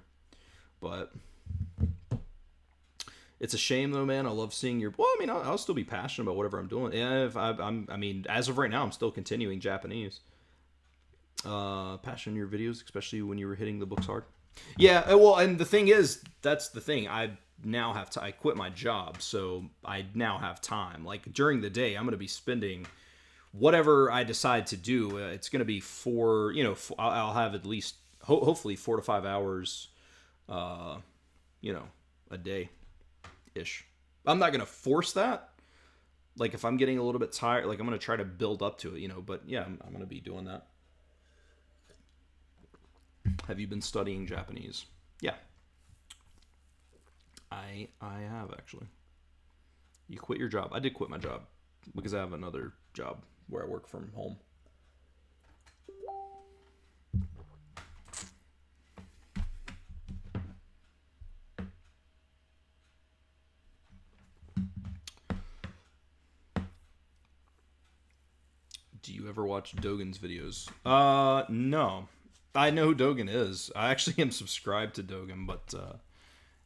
But it's a shame though, man. I love seeing your. Well, I mean, I'll still be passionate about whatever I'm doing. Yeah, if I mean, as of right now, I'm still continuing Japanese. Passion in your videos, especially when you were hitting the books hard. Yeah, well, and the thing is, that's the thing. I now have to. I quit my job, so I now have time. Like during the day, I'm going to be spending whatever I decide to do. It's going to be for I'll have at least hopefully 4 to 5 hours, you know, a day ish. I'm not going to force that. Like if I'm getting a little bit tired, like I'm going to try to build up to it, But yeah, I'm going to be doing that. Have you been studying Japanese? Yeah. I have actually. You quit your job. I did quit my job because I have another job where I work from home. Do you ever watch Dogen's videos? No. I know who Dogen is. I actually am subscribed to Dogen, but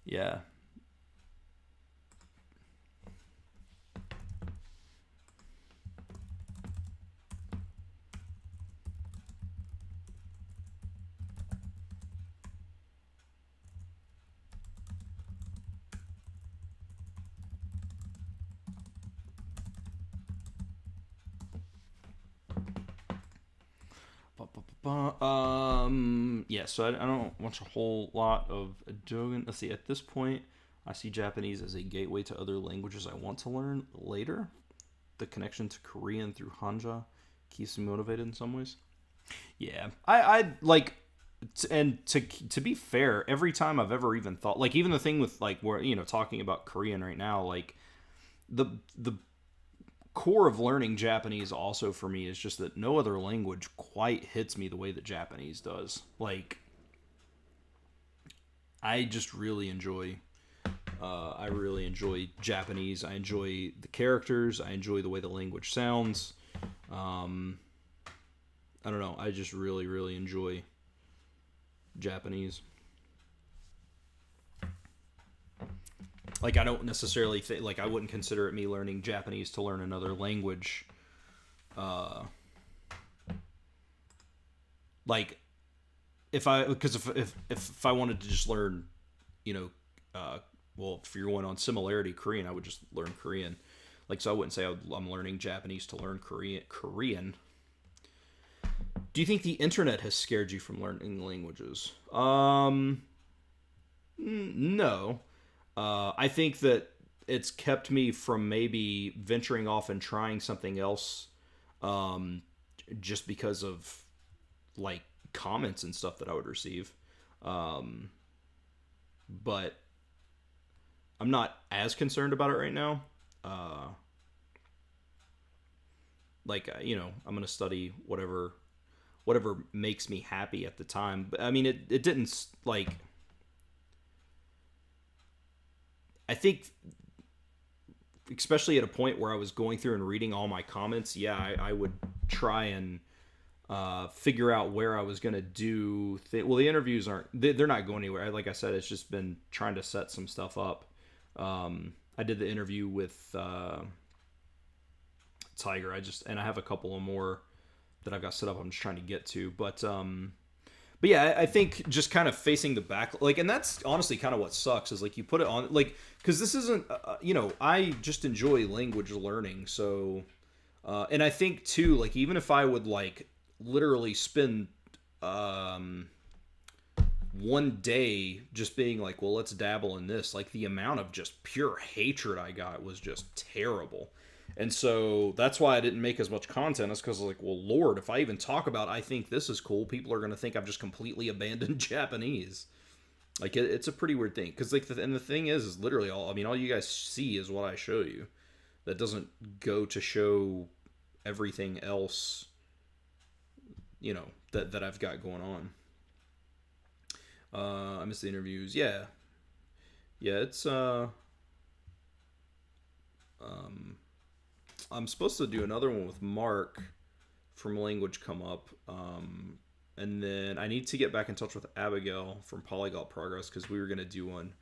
yeah. Yeah, so I don't watch a whole lot of Dogen. Let's see, at this point, I see Japanese as a gateway to other languages I want to learn later. The connection to Korean through Hanja keeps me motivated in some ways. Yeah, I like, and to be fair, every time I've ever even thought, like even the thing with like where talking about Korean right now, like the core of learning Japanese also for me is just that no other language quite hits me the way that Japanese does. Like, I just really enjoy. I really enjoy Japanese. I enjoy the characters. I enjoy the way the language sounds. I don't know. I just really, really enjoy Japanese. Like, I don't necessarily think, like, I wouldn't consider it me learning Japanese to learn another language. Like, because if I wanted to just learn, well, if you're going on similarity Korean, I would just learn Korean. Like, so I wouldn't say I'm learning Japanese to learn Korean. Do you think the internet has scared you from learning languages? No. I think that it's kept me from maybe venturing off and trying something else, just because of like comments and stuff that I would receive. But I'm not as concerned about it right now. I'm gonna study whatever makes me happy at the time. But I mean, it didn't like. I think, especially at a point where I was going through and reading all my comments, yeah, I would try and figure out where I was going to do. Well, the interviews they're not going anywhere. Like I said, it's just been trying to set some stuff up. I did the interview with Tiger. I have a couple of more that I've got set up. I'm just trying to get to, but yeah, I think just kind of facing the back, like, and that's honestly kind of what sucks is like you put it on, like, because this isn't, I just enjoy language learning. So, and I think too, like, even if I would like literally spend one day just being like, well, let's dabble in this, like the amount of just pure hatred I got was just terrible. And so that's why I didn't make as much content, is because like, well, Lord, if I even talk about I think this is cool, people are going to think I've just completely abandoned Japanese. Like, it's a pretty weird thing. Because, like, and the thing is literally all you guys see is what I show you. That doesn't go to show everything else, that I've got going on. I miss the interviews. Yeah. Yeah, it's, I'm supposed to do another one with Mark from language come up. And then I need to get back in touch with Abigail from Polyglot Progress because we were going to do one.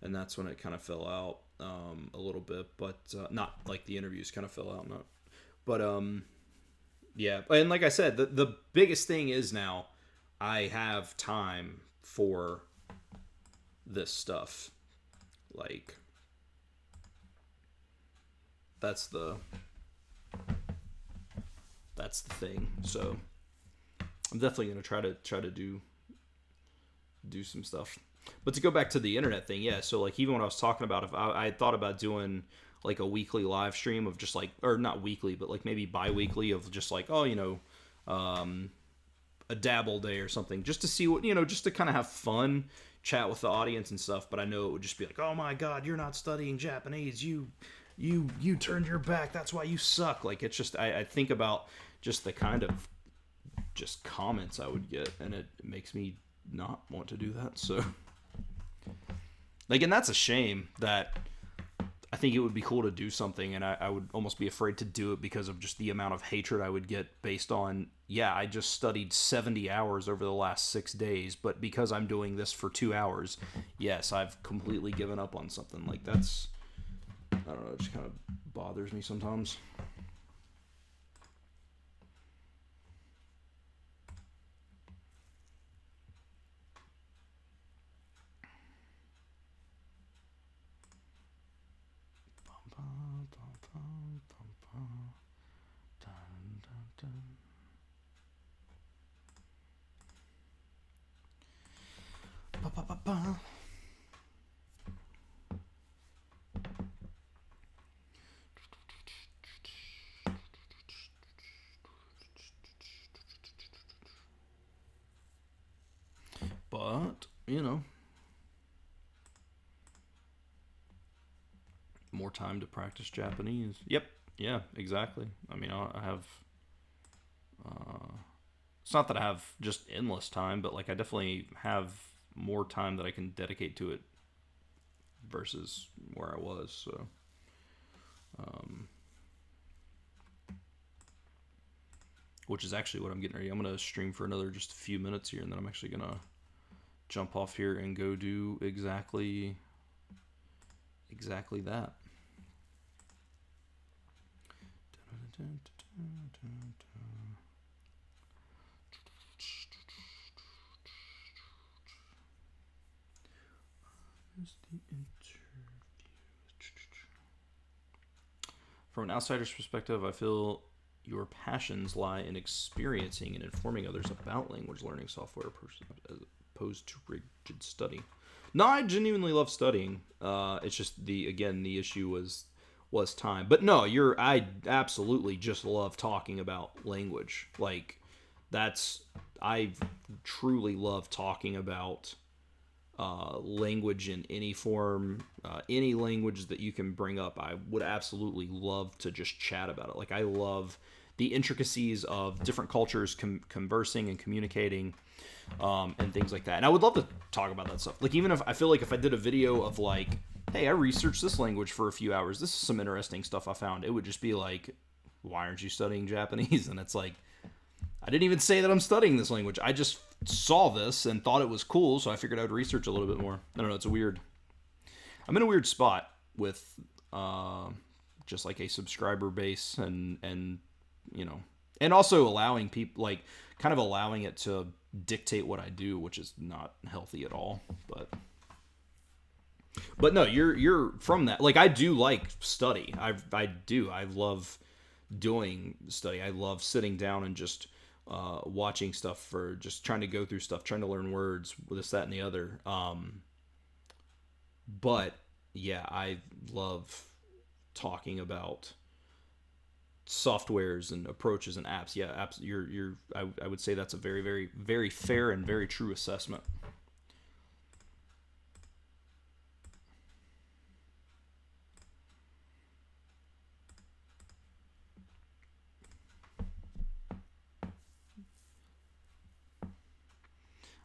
And that's when it kind of fell out a little bit. But not like the interviews kind of fell out. Not, but yeah. And like I said, the biggest thing is now I have time for this stuff. Like, that's the thing. So I'm definitely gonna try to do some stuff. But to go back to the internet thing, yeah. So like even when I was talking about, if I thought about doing like a weekly live stream of just like, or not weekly, but like maybe bi-weekly of just like, oh, a dabble day or something, just to see what, just to kind of have fun, chat with the audience and stuff. But I know it would just be like, oh my God, you're not studying Japanese. You turned your back. That's why you suck. Like, it's just, I think about just the kind of just comments I would get, and it makes me not want to do that. So like, and that's a shame that I think it would be cool to do something, and I would almost be afraid to do it because of just the amount of hatred I would get based on, yeah, I just studied 70 hours over the last 6 days, but because I'm doing this for 2 hours, yes, I've completely given up on something. Like, that's, I don't know, it just kind of bothers me sometimes. But, more time to practice Japanese. Yep. Yeah, exactly. I mean, I have, it's not that I have just endless time, but like I definitely have more time that I can dedicate to it versus where I was. So, which is actually what I'm getting ready. I'm going to stream for another just a few minutes here, and then I'm actually going to jump off here and go do exactly that. From an outsider's perspective, I feel your passions lie in experiencing and informing others about language learning software as opposed to rigid study. No, I genuinely love studying. It's just the issue was time. But no, I absolutely just love talking about language. Like, I truly love talking about language in any form, any language that you can bring up. I would absolutely love to just chat about it. Like, I love the intricacies of different cultures conversing and communicating, and things like that. And I would love to talk about that stuff. Like, even if I feel like if I did a video of like, hey, I researched this language for a few hours, this is some interesting stuff I found, it would just be like, why aren't you studying Japanese? And it's like, I didn't even say that I'm studying this language. I just saw this and thought it was cool, so I figured I would research a little bit more. I don't know, I'm in a weird spot with just like a subscriber base and and also allowing people, like, kind of allowing it to dictate what I do, which is not healthy at all. But no, you're from that. Like, I do like study. I love doing study. I love sitting down and just watching stuff, for just trying to go through stuff, trying to learn words, this, that, and the other. But yeah, I love talking about softwares and approaches and apps. Yeah, apps. I would say that's a very, very, very fair and very true assessment.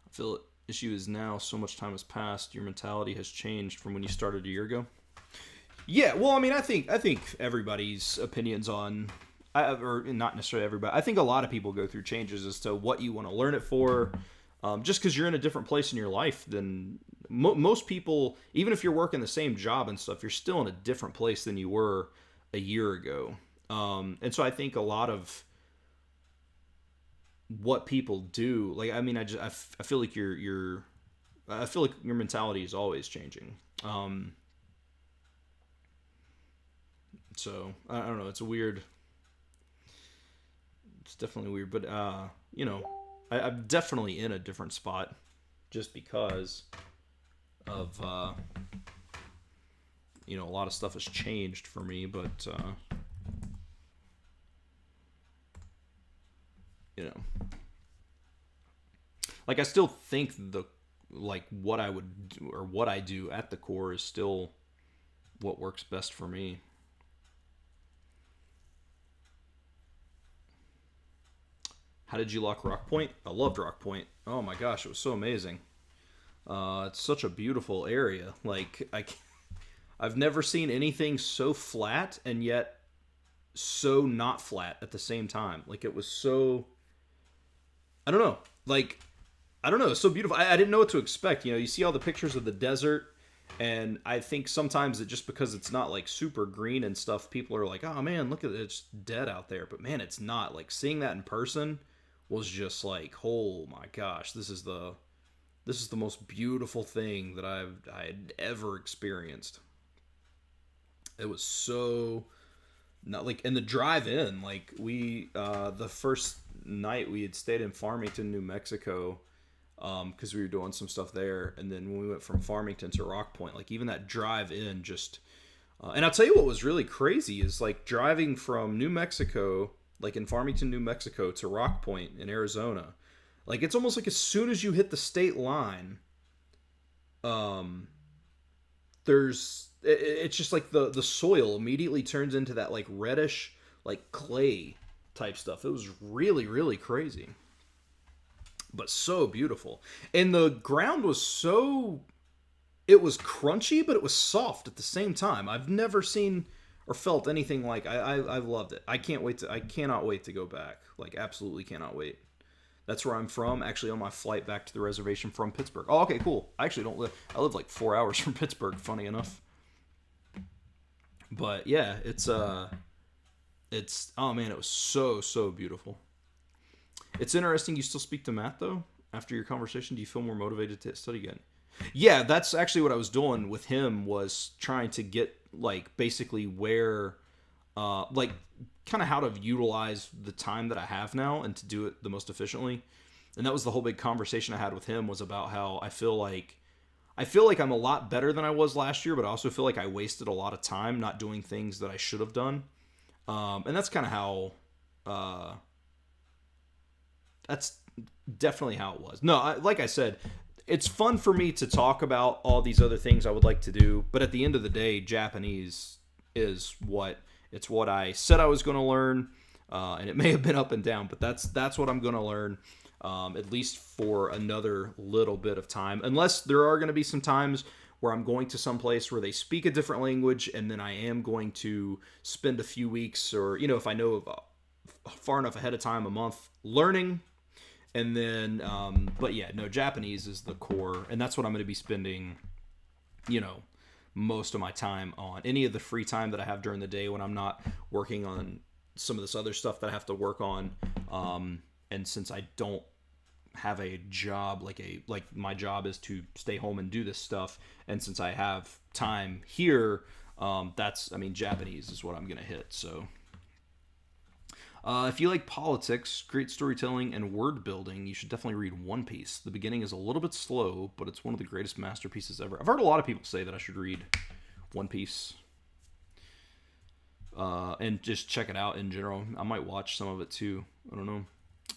I feel issue is now so much time has passed, your mentality has changed from when you started a year ago. Yeah, well, I mean, I think everybody's opinions on or not necessarily everybody. I think a lot of people go through changes as to what you want to learn it for. Just because you're in a different place in your life than most people, even if you're working the same job and stuff, you're still in a different place than you were a year ago. And so I think a lot of what people do, like, I mean, I feel like I feel like your mentality is always changing. So I don't know. It's definitely weird, but I'm definitely in a different spot just because of a lot of stuff has changed for me, but you know, like I still think what I would do, or what I do at the core is still what works best for me. How did you lock Rock Point? I loved Rock Point. Oh my gosh, it was so amazing. It's such a beautiful area. Like I've never seen anything so flat and yet so not flat at the same time. Like it was so, I don't know. Like I don't know. It's so beautiful. I didn't know what to expect. You see all the pictures of the desert, and I think sometimes it just because it's not like super green and stuff, people are like, "Oh man, look at it, it's dead out there." But man, it's not. Like seeing that in person was just like, oh my gosh, this is the most beautiful thing that I had ever experienced. It was so not like, and the drive in, like we the first night we had stayed in Farmington, New Mexico, because we were doing some stuff there, and then when we went from Farmington to Rock Point, like even that drive in just and I'll tell you what was really crazy is like driving from New Mexico, like in Farmington, New Mexico, to Rock Point in Arizona. Like it's almost like as soon as you hit the state line, it's just like the soil immediately turns into that like reddish like clay type stuff. It was really, really crazy, but so beautiful. And the ground was it was crunchy, but it was soft at the same time. I've never seen or felt anything like. I've loved it. I cannot wait to go back. Like absolutely cannot wait. That's where I'm from. Actually, on my flight back to the reservation from Pittsburgh. Oh, okay, cool. I actually don't live. I live like 4 hours from Pittsburgh. Funny enough. But yeah, it's oh man, it was so beautiful. It's interesting. You still speak to Matt though after your conversation. Do you feel more motivated to study again? Yeah, that's actually what I was doing with him, was trying to get like basically where like kind of how to utilize the time that I have now and to do it the most efficiently. And that was the whole big conversation I had with him, was about how I feel like I'm a lot better than I was last year, but I also feel like I wasted a lot of time not doing things that I should have done. And that's kind of how that's definitely how it was. No, like I said, it's fun for me to talk about all these other things I would like to do, but at the end of the day, Japanese is what I said I was going to learn, and it may have been up and down, but that's what I'm going to learn, at least for another little bit of time, unless there are going to be some times where I'm going to some place where they speak a different language, and then I am going to spend a few weeks, or if I know far enough ahead of time, a month learning. And then, but yeah, no, Japanese is the core, and that's what I'm going to be spending, most of my time on. Any of the free time that I have during the day when I'm not working on some of this other stuff that I have to work on, and since I don't have a job, like my job is to stay home and do this stuff, and since I have time here, Japanese is what I'm going to hit, so... if you like politics, great storytelling, and word building, you should definitely read One Piece. The beginning is a little bit slow, but it's one of the greatest masterpieces ever. I've heard a lot of people say that I should read One Piece. And just check it out in general. I might watch some of it too. I don't know.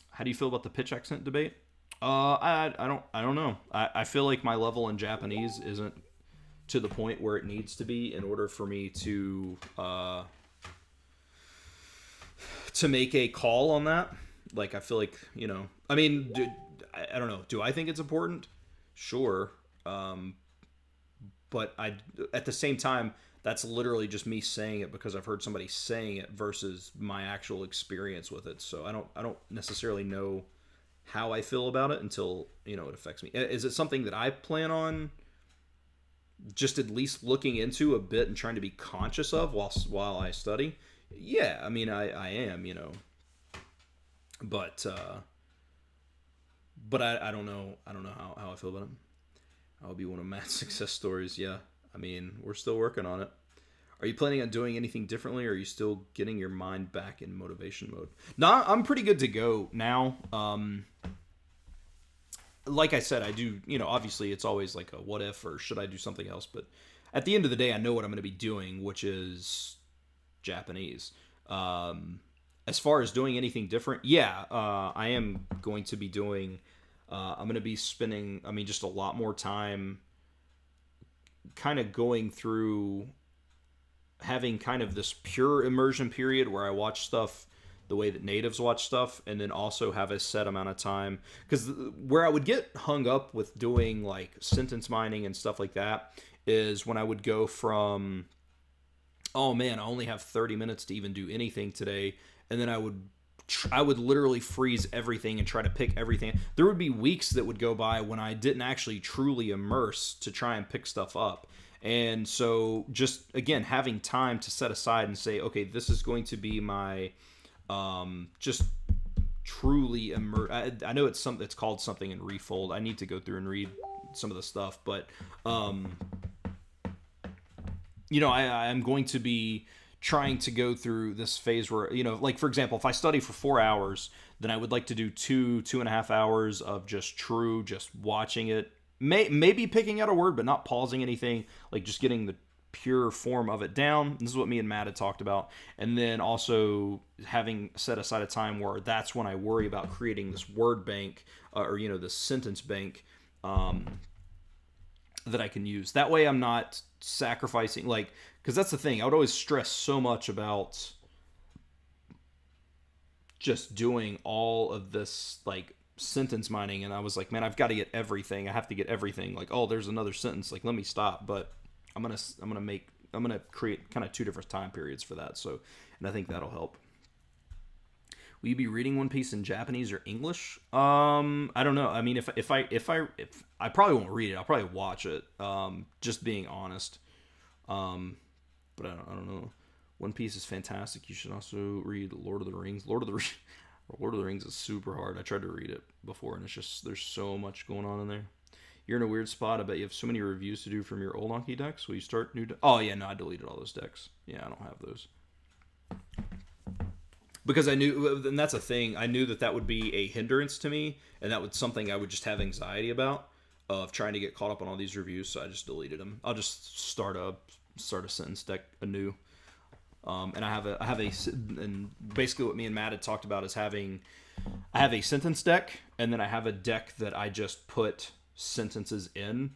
How do you feel about the pitch accent debate? I don't know. I feel like my level in Japanese isn't to the point where it needs to be in order for me to make a call on that. Like, I feel like, I don't know. Do I think it's important? Sure. but I at the same time that's literally just me saying it because I've heard somebody saying it versus my actual experience with it. So I don't necessarily know how I feel about it until it affects me. Is it something that I plan on just at least looking into a bit and trying to be conscious of while I study? Yeah, I mean I am, but I don't know how I feel about it. I'll be one of Matt's success stories. Yeah, I mean we're still working on it. Are you planning on doing anything differently, or are you still getting your mind back in motivation mode? No, I'm pretty good to go now. Like I said, I do, obviously it's always like a what if or should I do something else, but at the end of the day, I know what I'm going to be doing, which is Japanese. As far as doing anything different, yeah, I am going to be doing, I'm going to be spending, just a lot more time kind of going through having kind of this pure immersion period where I watch stuff the way that natives watch stuff, and then also have a set amount of time. Because where I would get hung up with doing like sentence mining and stuff like that is when I would go from, oh man, I only have 30 minutes to even do anything today, and then I would literally freeze everything and try to pick everything. There would be weeks that would go by when I didn't actually truly immerse to try and pick stuff up. And so just again having time to set aside and say, okay, this is going to be my just truly I know it's called something in Refold. I need to go through and read some of the stuff, but I'm going to be trying to go through this phase where, like for example, if I study for 4 hours, then I would like to do 2.5 hours of just watching it, maybe picking out a word but not pausing anything, like just getting the pure form of it down. This is what me and Matt had talked about. And then also having set aside a time where that's when I worry about creating this word bank or this sentence bank that I can use. That way I'm not sacrificing, like, because that's the thing. I would always stress so much about just doing all of this like sentence mining, and I was like, man, I've got to get everything. I have to get everything. Like, oh, there's another sentence. Like, let me stop. But I'm gonna create kind of two different time periods for that. So, and I think that'll help. Will you be reading One Piece in Japanese or English? I don't know. I mean, if I probably won't read it. I'll probably watch it. Just being honest. But I don't know. One Piece is fantastic. You should also read Lord of the Rings. Lord of the Rings is super hard. I tried to read it before, and it's just there's so much going on in there. You're in a weird spot. I bet you have so many reviews to do from your old Anki decks. Will you start new? Oh yeah, no, I deleted all those decks. Yeah, I don't have those because I knew, and that's a thing. I knew that would be a hindrance to me, and that was something I would just have anxiety about of trying to get caught up on all these reviews. So I just deleted them. I'll just start a sentence deck anew. And I have and basically what me and Matt had talked about is I have a sentence deck, and then I have a deck that I just put sentences in,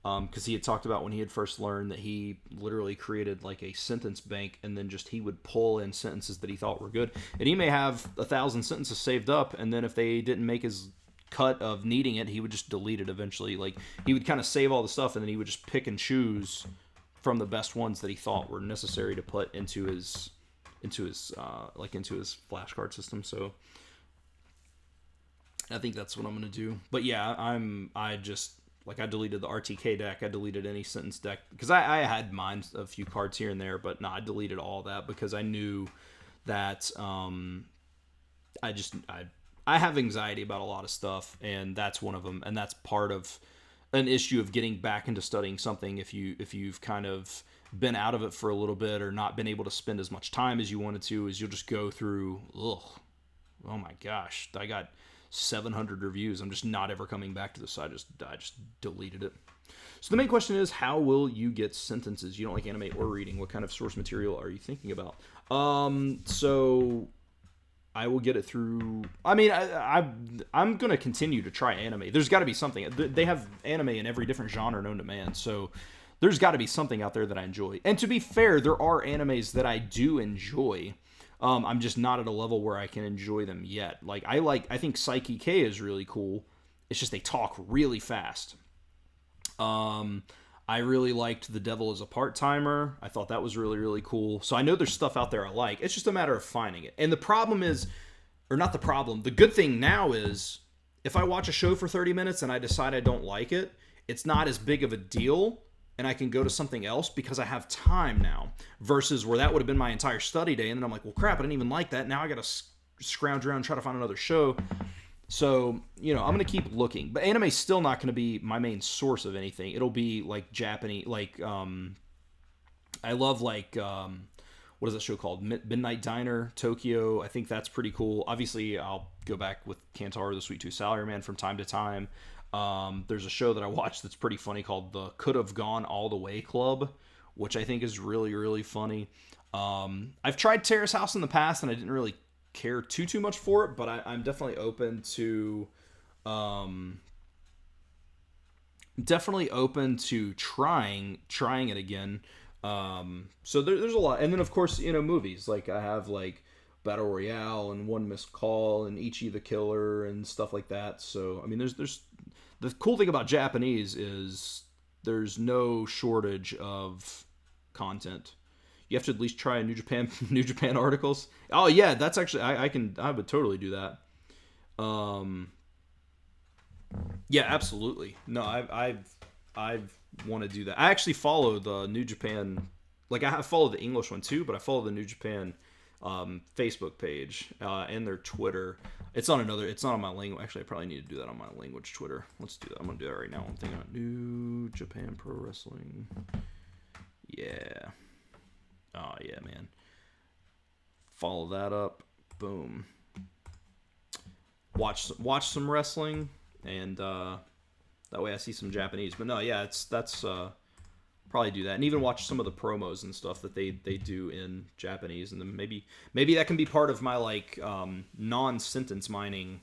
because he had talked about when he had first learned that he literally created like a sentence bank, and then just he would pull in sentences that he thought were good, and he may have 1,000 sentences saved up, and then if they didn't make his cut of needing it, he would just delete it eventually. Like, he would kind of save all the stuff, and then he would just pick and choose from the best ones that he thought were necessary to put into his flashcard system. So I think that's what I'm going to do. But yeah, I deleted the RTK deck. I deleted any sentence deck because I had mine a few cards here and there, but no, I deleted all that because I knew that I have anxiety about a lot of stuff, and that's one of them, and that's part of an issue of getting back into studying something. If you've kind of been out of it for a little bit or not been able to spend as much time as you wanted to, is you'll just go through, oh my gosh, I got 700 reviews. I'm just not ever coming back to this. So I just deleted it. So the main question is, how will you get sentences? You don't like anime or reading. What kind of source material are you thinking about? So I will get it through. I mean, I'm going to continue to try anime. There's got to be something. They have anime in every different genre known to man. So there's got to be something out there that I enjoy. And to be fair, there are animes that I do enjoy. I'm just not at a level where I can enjoy them yet. I think Psyche K is really cool. It's just they talk really fast. I I really liked The Devil is a Part-Timer. I thought that was really, really cool. So I know there's stuff out there I like. It's just a matter of finding it. And the problem is, or not the problem, the good thing now is if I watch a show for 30 minutes and I decide I don't like it, it's not as big of a deal and I can go to something else because I have time now, versus where that would have been my entire study day. And then I'm like, well, crap, I didn't even like that. Now I got to scrounge around and try to find another show. So, I'm going to keep looking. But anime's still not going to be my main source of anything. It'll be like Japanese, like, I love like, what is that show called? Midnight Diner, Tokyo. I think that's pretty cool. Obviously, I'll go back with Kantaro, the Sweet Tooth Salaryman from time to time. There's a show that I watched that's pretty funny called The Could Have Gone All the Way Club, which I think is really, really funny. I've tried Terrace House in the past, and I didn't really care too much for it, but I'm definitely open to trying it again. So there's a lot, and then of course movies like I have like Battle Royale and One Missed Call and Ichi the Killer and stuff like that. So I mean, there's the cool thing about Japanese is there's no shortage of content. You have to at least try New Japan articles. Oh yeah, that's actually I would totally do that. Yeah, absolutely. No, I want to do that. I actually follow the New Japan, like I follow the English one too, but I follow the New Japan Facebook page and their Twitter. It's not on my language. Actually, I probably need to do that on my language Twitter. Let's do that. I'm gonna do that right now. I'm thinking about New Japan Pro Wrestling. Yeah. Oh yeah, man. Follow that up. Boom. Watch some wrestling, and that way I see some Japanese. But no, yeah, that's probably do that, and even watch some of the promos and stuff that they do in Japanese, and then maybe that can be part of my like non-sentence mining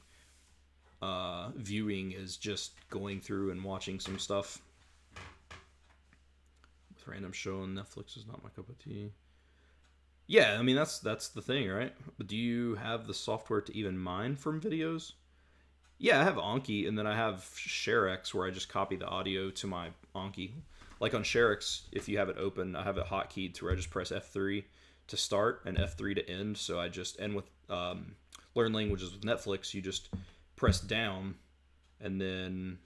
viewing, is just going through and watching some stuff. Random show on Netflix is not my cup of tea. Yeah, I mean that's the thing, right? But do you have the software to even mine from videos? Yeah, I have Anki, and then I have ShareX where I just copy the audio to my Anki. Like on ShareX, if you have it open, I have it hotkeyed to where I just press F3 to start and F3 to end. So I just end with Learn Languages with Netflix. You just press down, and then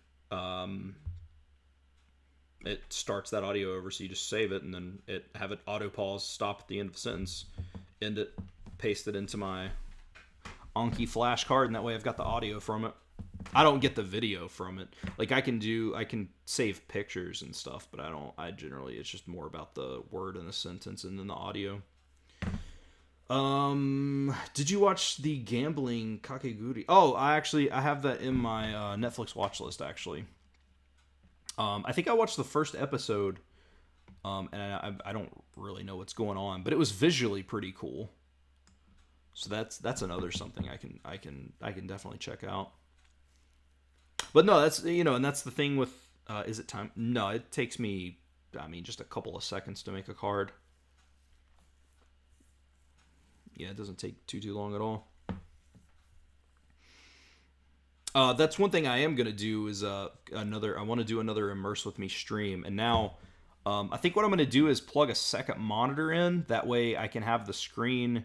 it starts that audio over, so you just save it, and then have it auto pause, stop at the end of the sentence, end it, paste it into my Anki flashcard, and that way I've got the audio from it. I don't get the video from it. Like I can save pictures and stuff, but I generally, it's just more about the word in the sentence and then the audio. Did you watch the Gambling Kakegurui? Oh, I have that in my Netflix watch list actually. I think I watched the first episode, and I don't really know what's going on, but it was visually pretty cool. So that's another something I can definitely check out. But no, that's and that's the thing with is it time? No, it takes me just a couple of seconds to make a card. Yeah, it doesn't take too long at all. That's one thing I am gonna do is I want to do another Immerse with Me stream, and now I think what I'm gonna do is plug a second monitor in. That way I can have the screen,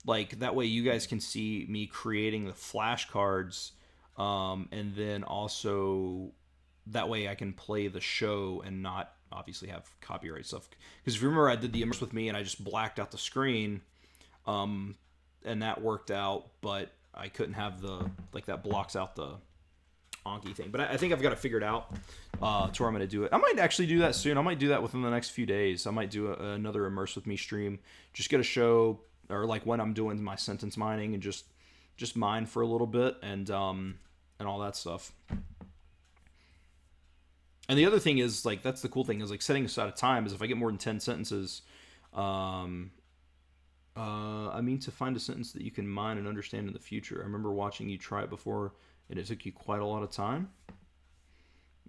like that way you guys can see me creating the flashcards, and then also that way I can play the show and not obviously have copyright stuff. Because if you remember, I did the Immerse with Me and I just blacked out the screen, and that worked out, but I couldn't have that blocks out the Anki thing. But I think I've got it figured out to where I'm going to do it. I might actually do that soon. I might do that within the next few days. I might do another Immerse with Me stream. Just get a show, or like when I'm doing my sentence mining, and just mine for a little bit and all that stuff. And the other thing is, like, that's the cool thing, is like setting aside a time, is if I get more than 10 sentences, I mean to find a sentence that you can mine and understand in the future. I remember watching you try it before, and it took you quite a lot of time.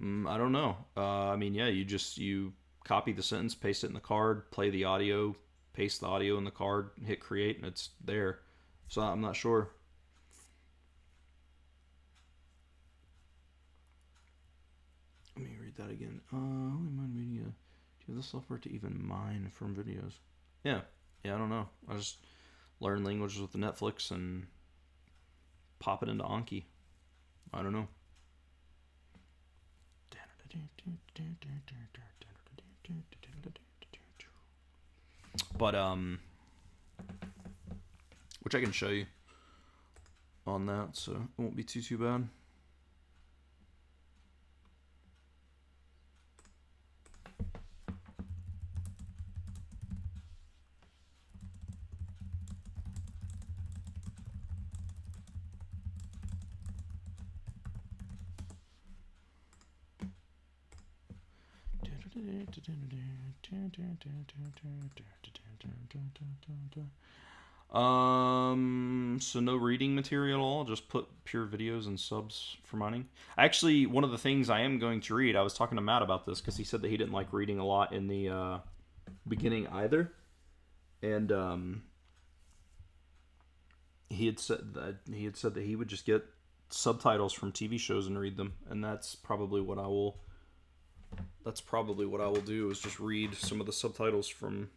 I don't know. You copy the sentence, paste it in the card, play the audio, paste the audio in the card, hit create, and it's there. So I'm not sure. Let me read that again. Only mine media. Do you have the software to even mine from videos? Yeah. Yeah, I don't know. I just learn languages with the Netflix and pop it into Anki. I don't know. But which I can show you on that, so it won't be too bad. So no reading material at all, just put pure videos and subs for mining. Actually, one of the things I am going to read, I was talking to Matt about this because he said that he didn't like reading a lot in the beginning either. And he had said that he would just get subtitles from TV shows and read them, and that's probably what I will do, is just read some of the subtitles from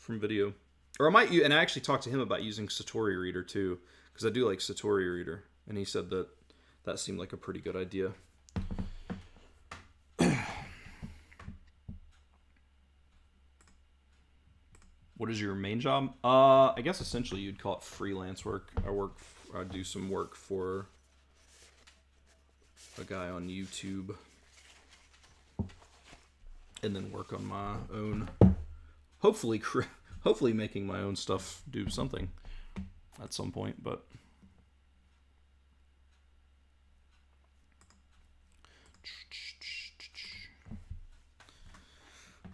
video. Or I might, and I actually talked to him about using Satori Reader too, because I do like Satori Reader, and he said that seemed like a pretty good idea. What is your main job? I guess essentially you'd call it freelance work. I do some work for a guy on YouTube, and then work on my own. Hopefully making my own stuff do something at some point, but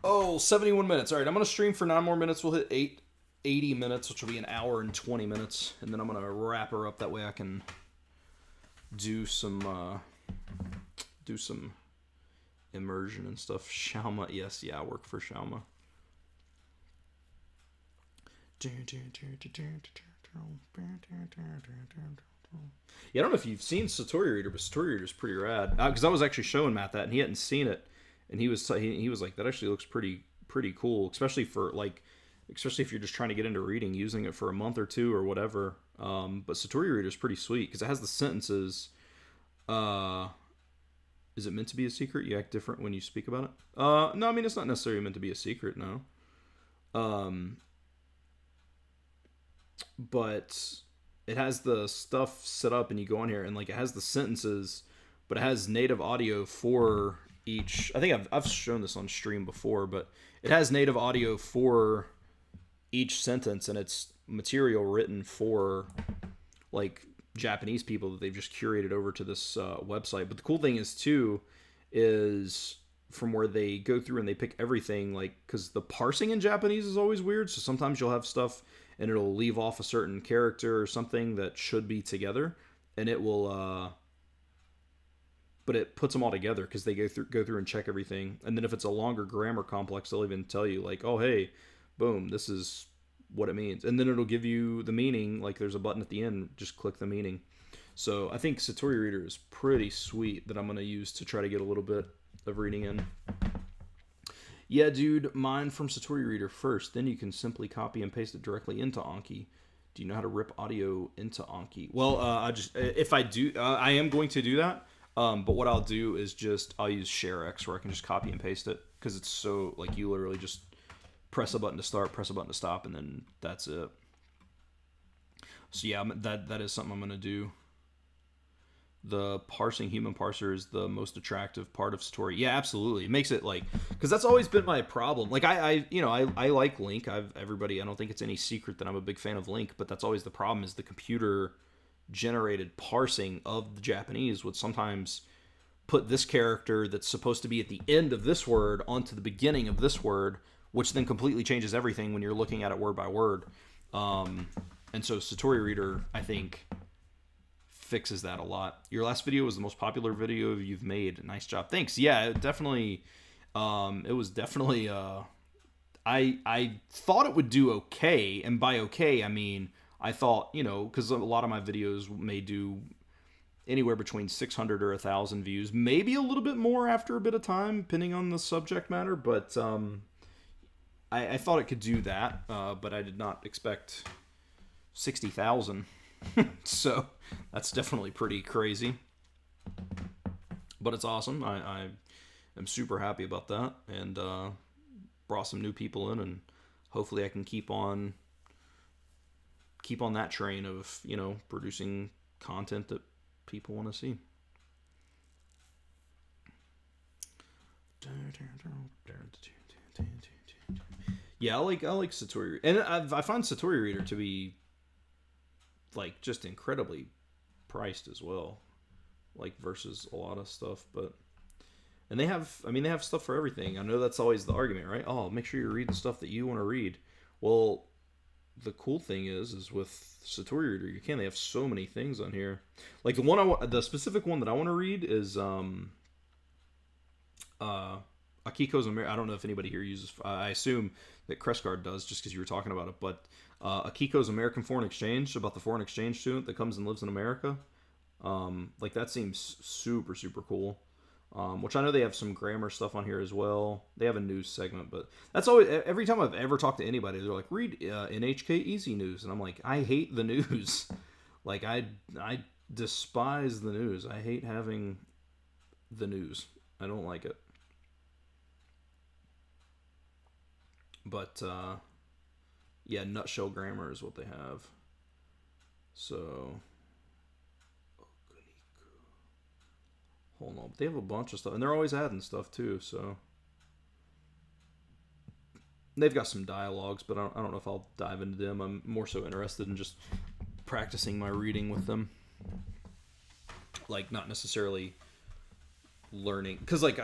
oh, 71 minutes. All right, I'm going to stream for 9 more minutes. We'll hit 80 minutes, which will be an hour and 20 minutes, and then I'm going to wrap her up. That way I can do some immersion and stuff. Xiaoma, yes, yeah, I work for Xiaoma. Yeah, I don't know if you've seen Satori Reader, but Satori Reader is pretty rad. Because I was actually showing Matt that, and he hadn't seen it, and he was like, that actually looks pretty cool, especially if you're just trying to get into reading, using it for a month or two or whatever. But Satori Reader is pretty sweet because it has the sentences. Is it meant to be a secret? You act different when you speak about it? No, I mean, it's not necessarily meant to be a secret, no. But it has the stuff set up, and you go on here, and like it has the sentences, but it has native audio for each. I think I've shown this on stream before, but it has native audio for each sentence, and it's material written for like Japanese people that they've just curated over to this website. But the cool thing is too, is from where they go through and they pick everything, like, because the parsing in Japanese is always weird, so sometimes you'll have stuff and it'll leave off a certain character or something that should be together, and it will but it puts them all together because they go through and check everything. And then if it's a longer grammar complex, they'll even tell you like, oh hey, boom, this is what it means, and then it'll give you the meaning. Like there's a button at the end, just click the meaning. So I think Satori Reader is pretty sweet, that I'm going to use to try to get a little bit of reading in. Yeah, dude, mine from Satori Reader first, then you can simply copy and paste it directly into Anki. Do you know how to rip audio into Anki? Well, if I do, I am going to do that. But what I'll do is I'll use ShareX, where I can just copy and paste it, because it's so, like, you literally just press a button to start, press a button to stop, and then that's it. So yeah, that is something I'm going to do. The parsing human parser is the most attractive part of Satori. Yeah, absolutely. It makes it like, because that's always been my problem. Like I like Link. I don't think it's any secret that I'm a big fan of Link, but that's always the problem, is the computer generated parsing of the Japanese would sometimes put this character that's supposed to be at the end of this word onto the beginning of this word, which then completely changes everything when you're looking at it word by word. And so Satori Reader, I think, fixes that a lot. Your last video was the most popular video you've made. Nice job. Thanks. Yeah, it definitely, it was definitely, I thought it would do okay. And by okay, I mean, I thought, because a lot of my videos may do anywhere between 600 or 1,000 views, maybe a little bit more after a bit of time, depending on the subject matter. But I thought it could do that, but I did not expect 60,000. So that's definitely pretty crazy. But it's awesome. I am super happy about that, and brought some new people in, and hopefully I can keep on that train of, producing content that people want to see. Yeah, I like Satori, and I find Satori Reader to be like just incredibly priced as well, like versus a lot of stuff. But and they have stuff for everything. I know that's always the argument, right? Oh, make sure you're reading stuff that you want to read. Well, the cool thing is with Satori Reader, you can. They have so many things on here. Like the specific one that I want to read is Akiko's American. I don't know if anybody here uses. I assume that Crestguard does, just because you were talking about it. But Akiko's American Foreign Exchange, about the foreign exchange student that comes and lives in America. Like that seems super super cool. Which I know they have some grammar stuff on here as well. They have a news segment, but that's always, every time I've ever talked to anybody, they're like, read NHK Easy News. And I'm like, I hate the news. Like, I despise the news. I hate having the news. I don't like it. But, yeah, nutshell grammar is what they have. So... hold on, they have a bunch of stuff, and they're always adding stuff too. So they've got some dialogues, but I don't know if I'll dive into them. I'm more so interested in just practicing my reading with them, like not necessarily learning, because like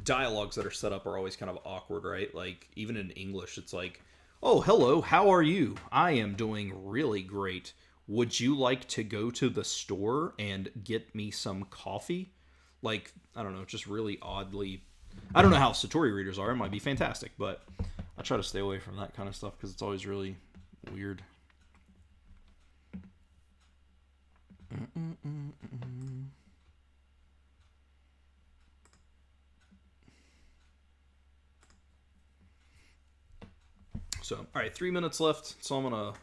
dialogues that are set up are always kind of awkward, right? Like even in English, it's like, "Oh, hello, how are you? I am doing really great. Would you like to go to the store and get me some coffee?" Like, I don't know, just really oddly... I don't know how Satori readers are. It might be fantastic, but I try to stay away from that kind of stuff because it's always really weird. So, all right, 3 minutes left, so I'm going to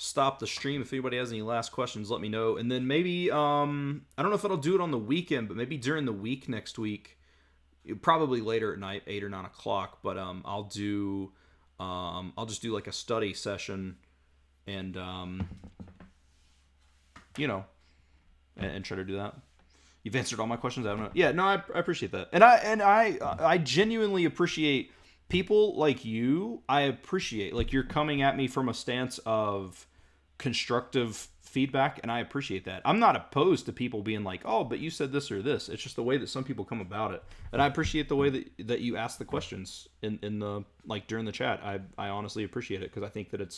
stop the stream. If anybody has any last questions, let me know. And then maybe, I don't know if I'll do it on the weekend, but maybe during the week next week, probably later at night, 8 or 9 o'clock, but I'll just do like a study session and, and try to do that. You've answered all my questions. I don't know. Yeah, no, I appreciate that. And I genuinely appreciate people like you. I appreciate, like, you're coming at me from a stance of constructive feedback, and I appreciate that. I'm not opposed to people being like, "Oh, but you said this or this." It's just the way that some people come about it, and I appreciate the way that you ask the questions in the, like, during the chat. I honestly appreciate it because I think that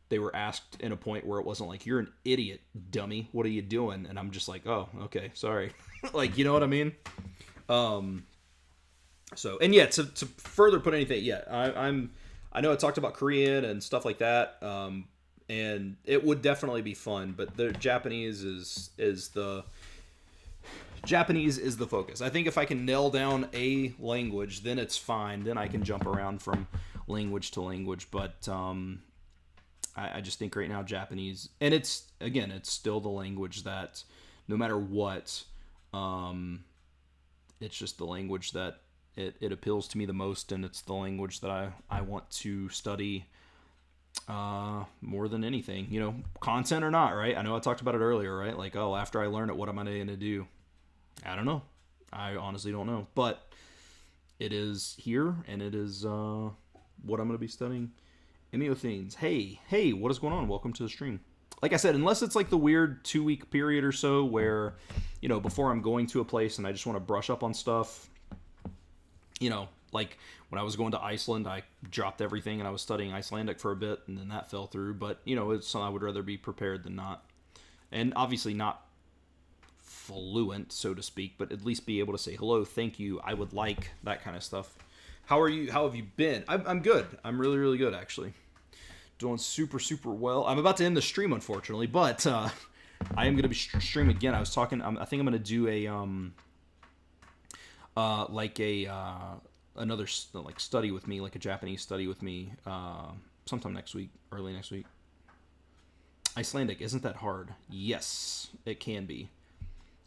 they were asked in a point where it wasn't like, "You're an idiot, dummy. What are you doing?" And I'm just like, "Oh, okay, sorry." Like, you know what I mean? So, and yeah, to further put anything, yeah, I know I talked about Korean and stuff like that, and it would definitely be fun, but the Japanese is the focus. I think if I can nail down a language, then it's fine. Then I can jump around from language to language, but I just think right now Japanese, and it's still the language that no matter what, it's just the language that it appeals to me the most, and it's the language that I want to study more than anything, content or not, right? I know I talked about it earlier, right? Like, oh, after I learn it, what am I going to do? I don't know. I honestly don't know, but it is here, and it is what I'm going to be studying. Emiothenes, hey, what is going on? Welcome to the stream. Like I said, unless it's like the weird 2-week period or so where, before I'm going to a place and I just want to brush up on stuff, like when I was going to Iceland, I dropped everything and I was studying Icelandic for a bit, and then that fell through. But, it's something I would rather be prepared than not. And obviously not fluent, so to speak, but at least be able to say hello, thank you, I would like, that kind of stuff. How are you? How have you been? I'm good. I'm really, really good, actually. Doing super, super well. I'm about to end the stream, unfortunately, but I am gonna be streaming again. I was talking. I think I'm gonna do a like a another like study with me, like a Japanese study with me, sometime next week, early next week. Icelandic isn't that hard? Yes, it can be.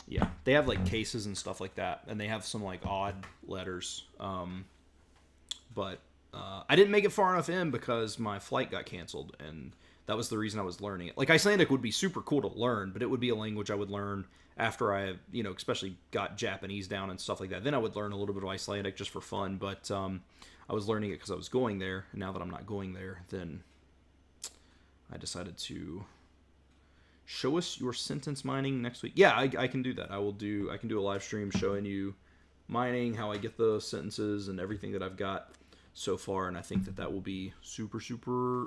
Yeah, they have like cases and stuff like that, and they have some like odd letters. But I didn't make it far enough in because my flight got canceled, and that was the reason I was learning it. Like Icelandic would be super cool to learn, but it would be a language I would learn after I, especially got Japanese down and stuff like that. Then I would learn a little bit of Icelandic just for fun, but I was learning it because I was going there, and now that I'm not going there, then I decided to show us your sentence mining next week. Yeah, I can do that. I can do a live stream showing you mining, how I get the sentences and everything that I've got so far, and I think that will be super,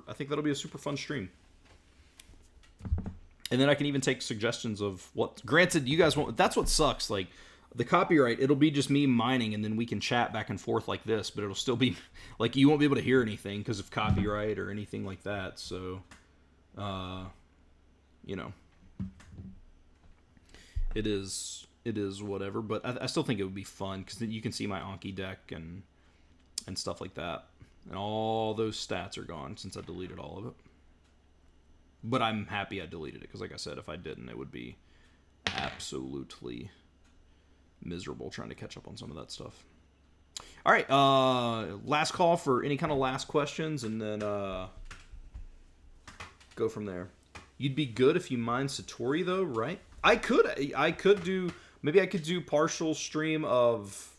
I think that'll be a super fun stream. And then I can even take suggestions of what, granted, you guys won't, that's what sucks, like, the copyright, it'll be just me mining, and then we can chat back and forth like this, but it'll still be, like, you won't be able to hear anything because of copyright or anything like that, so, it is whatever, but I still think it would be fun, because then you can see my Anki deck and stuff like that, and all those stats are gone since I deleted all of it. But I'm happy I deleted it, because like I said, if I didn't, it would be absolutely miserable trying to catch up on some of that stuff. All right, last call for any kind of last questions, and then go from there. You'd be good if you mined Satori, though, right? I could do, maybe I could do partial stream of,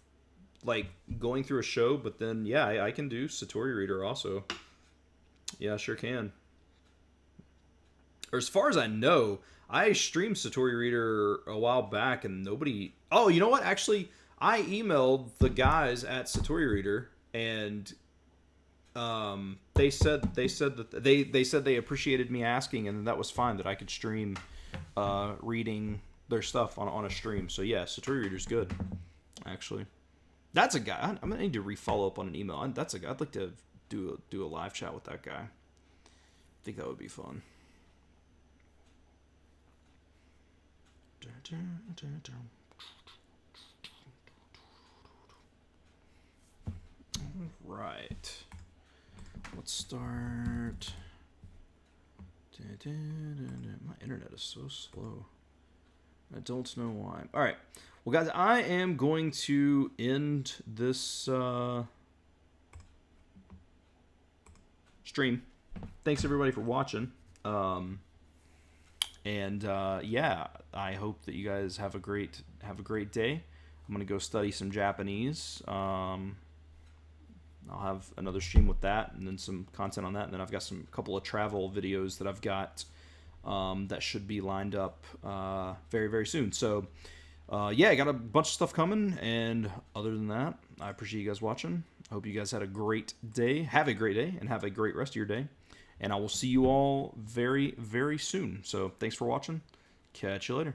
like, going through a show, but then, yeah, I can do Satori Reader also. Yeah, sure can. Or as far as I know, I streamed Satori Reader a while back, and nobody... Oh, you know what? Actually, I emailed the guys at Satori Reader, and they said that they said they appreciated me asking, and that was fine, that I could stream reading their stuff on a stream. So yeah, Satori Reader's good, actually. That's a guy. I'm gonna need to refollow up on an email. That's a guy. I'd like to do a live chat with that guy. I think that would be fun. All right. Let's start. My internet is so slow. I don't know why. All right. Well, guys, I am going to end this stream. Thanks everybody for watching. Yeah, I hope that you guys have a great day. I'm gonna go study some Japanese. I'll have another stream with that, and then some content on that, and then I've got a couple of travel videos that I've got that should be lined up very, very soon. So yeah, I got a bunch of stuff coming, and other than that, I appreciate you guys watching. I hope you guys had a great day. Have a great day, and have a great rest of your day. And I will see you all very, very soon. So thanks for watching. Catch you later.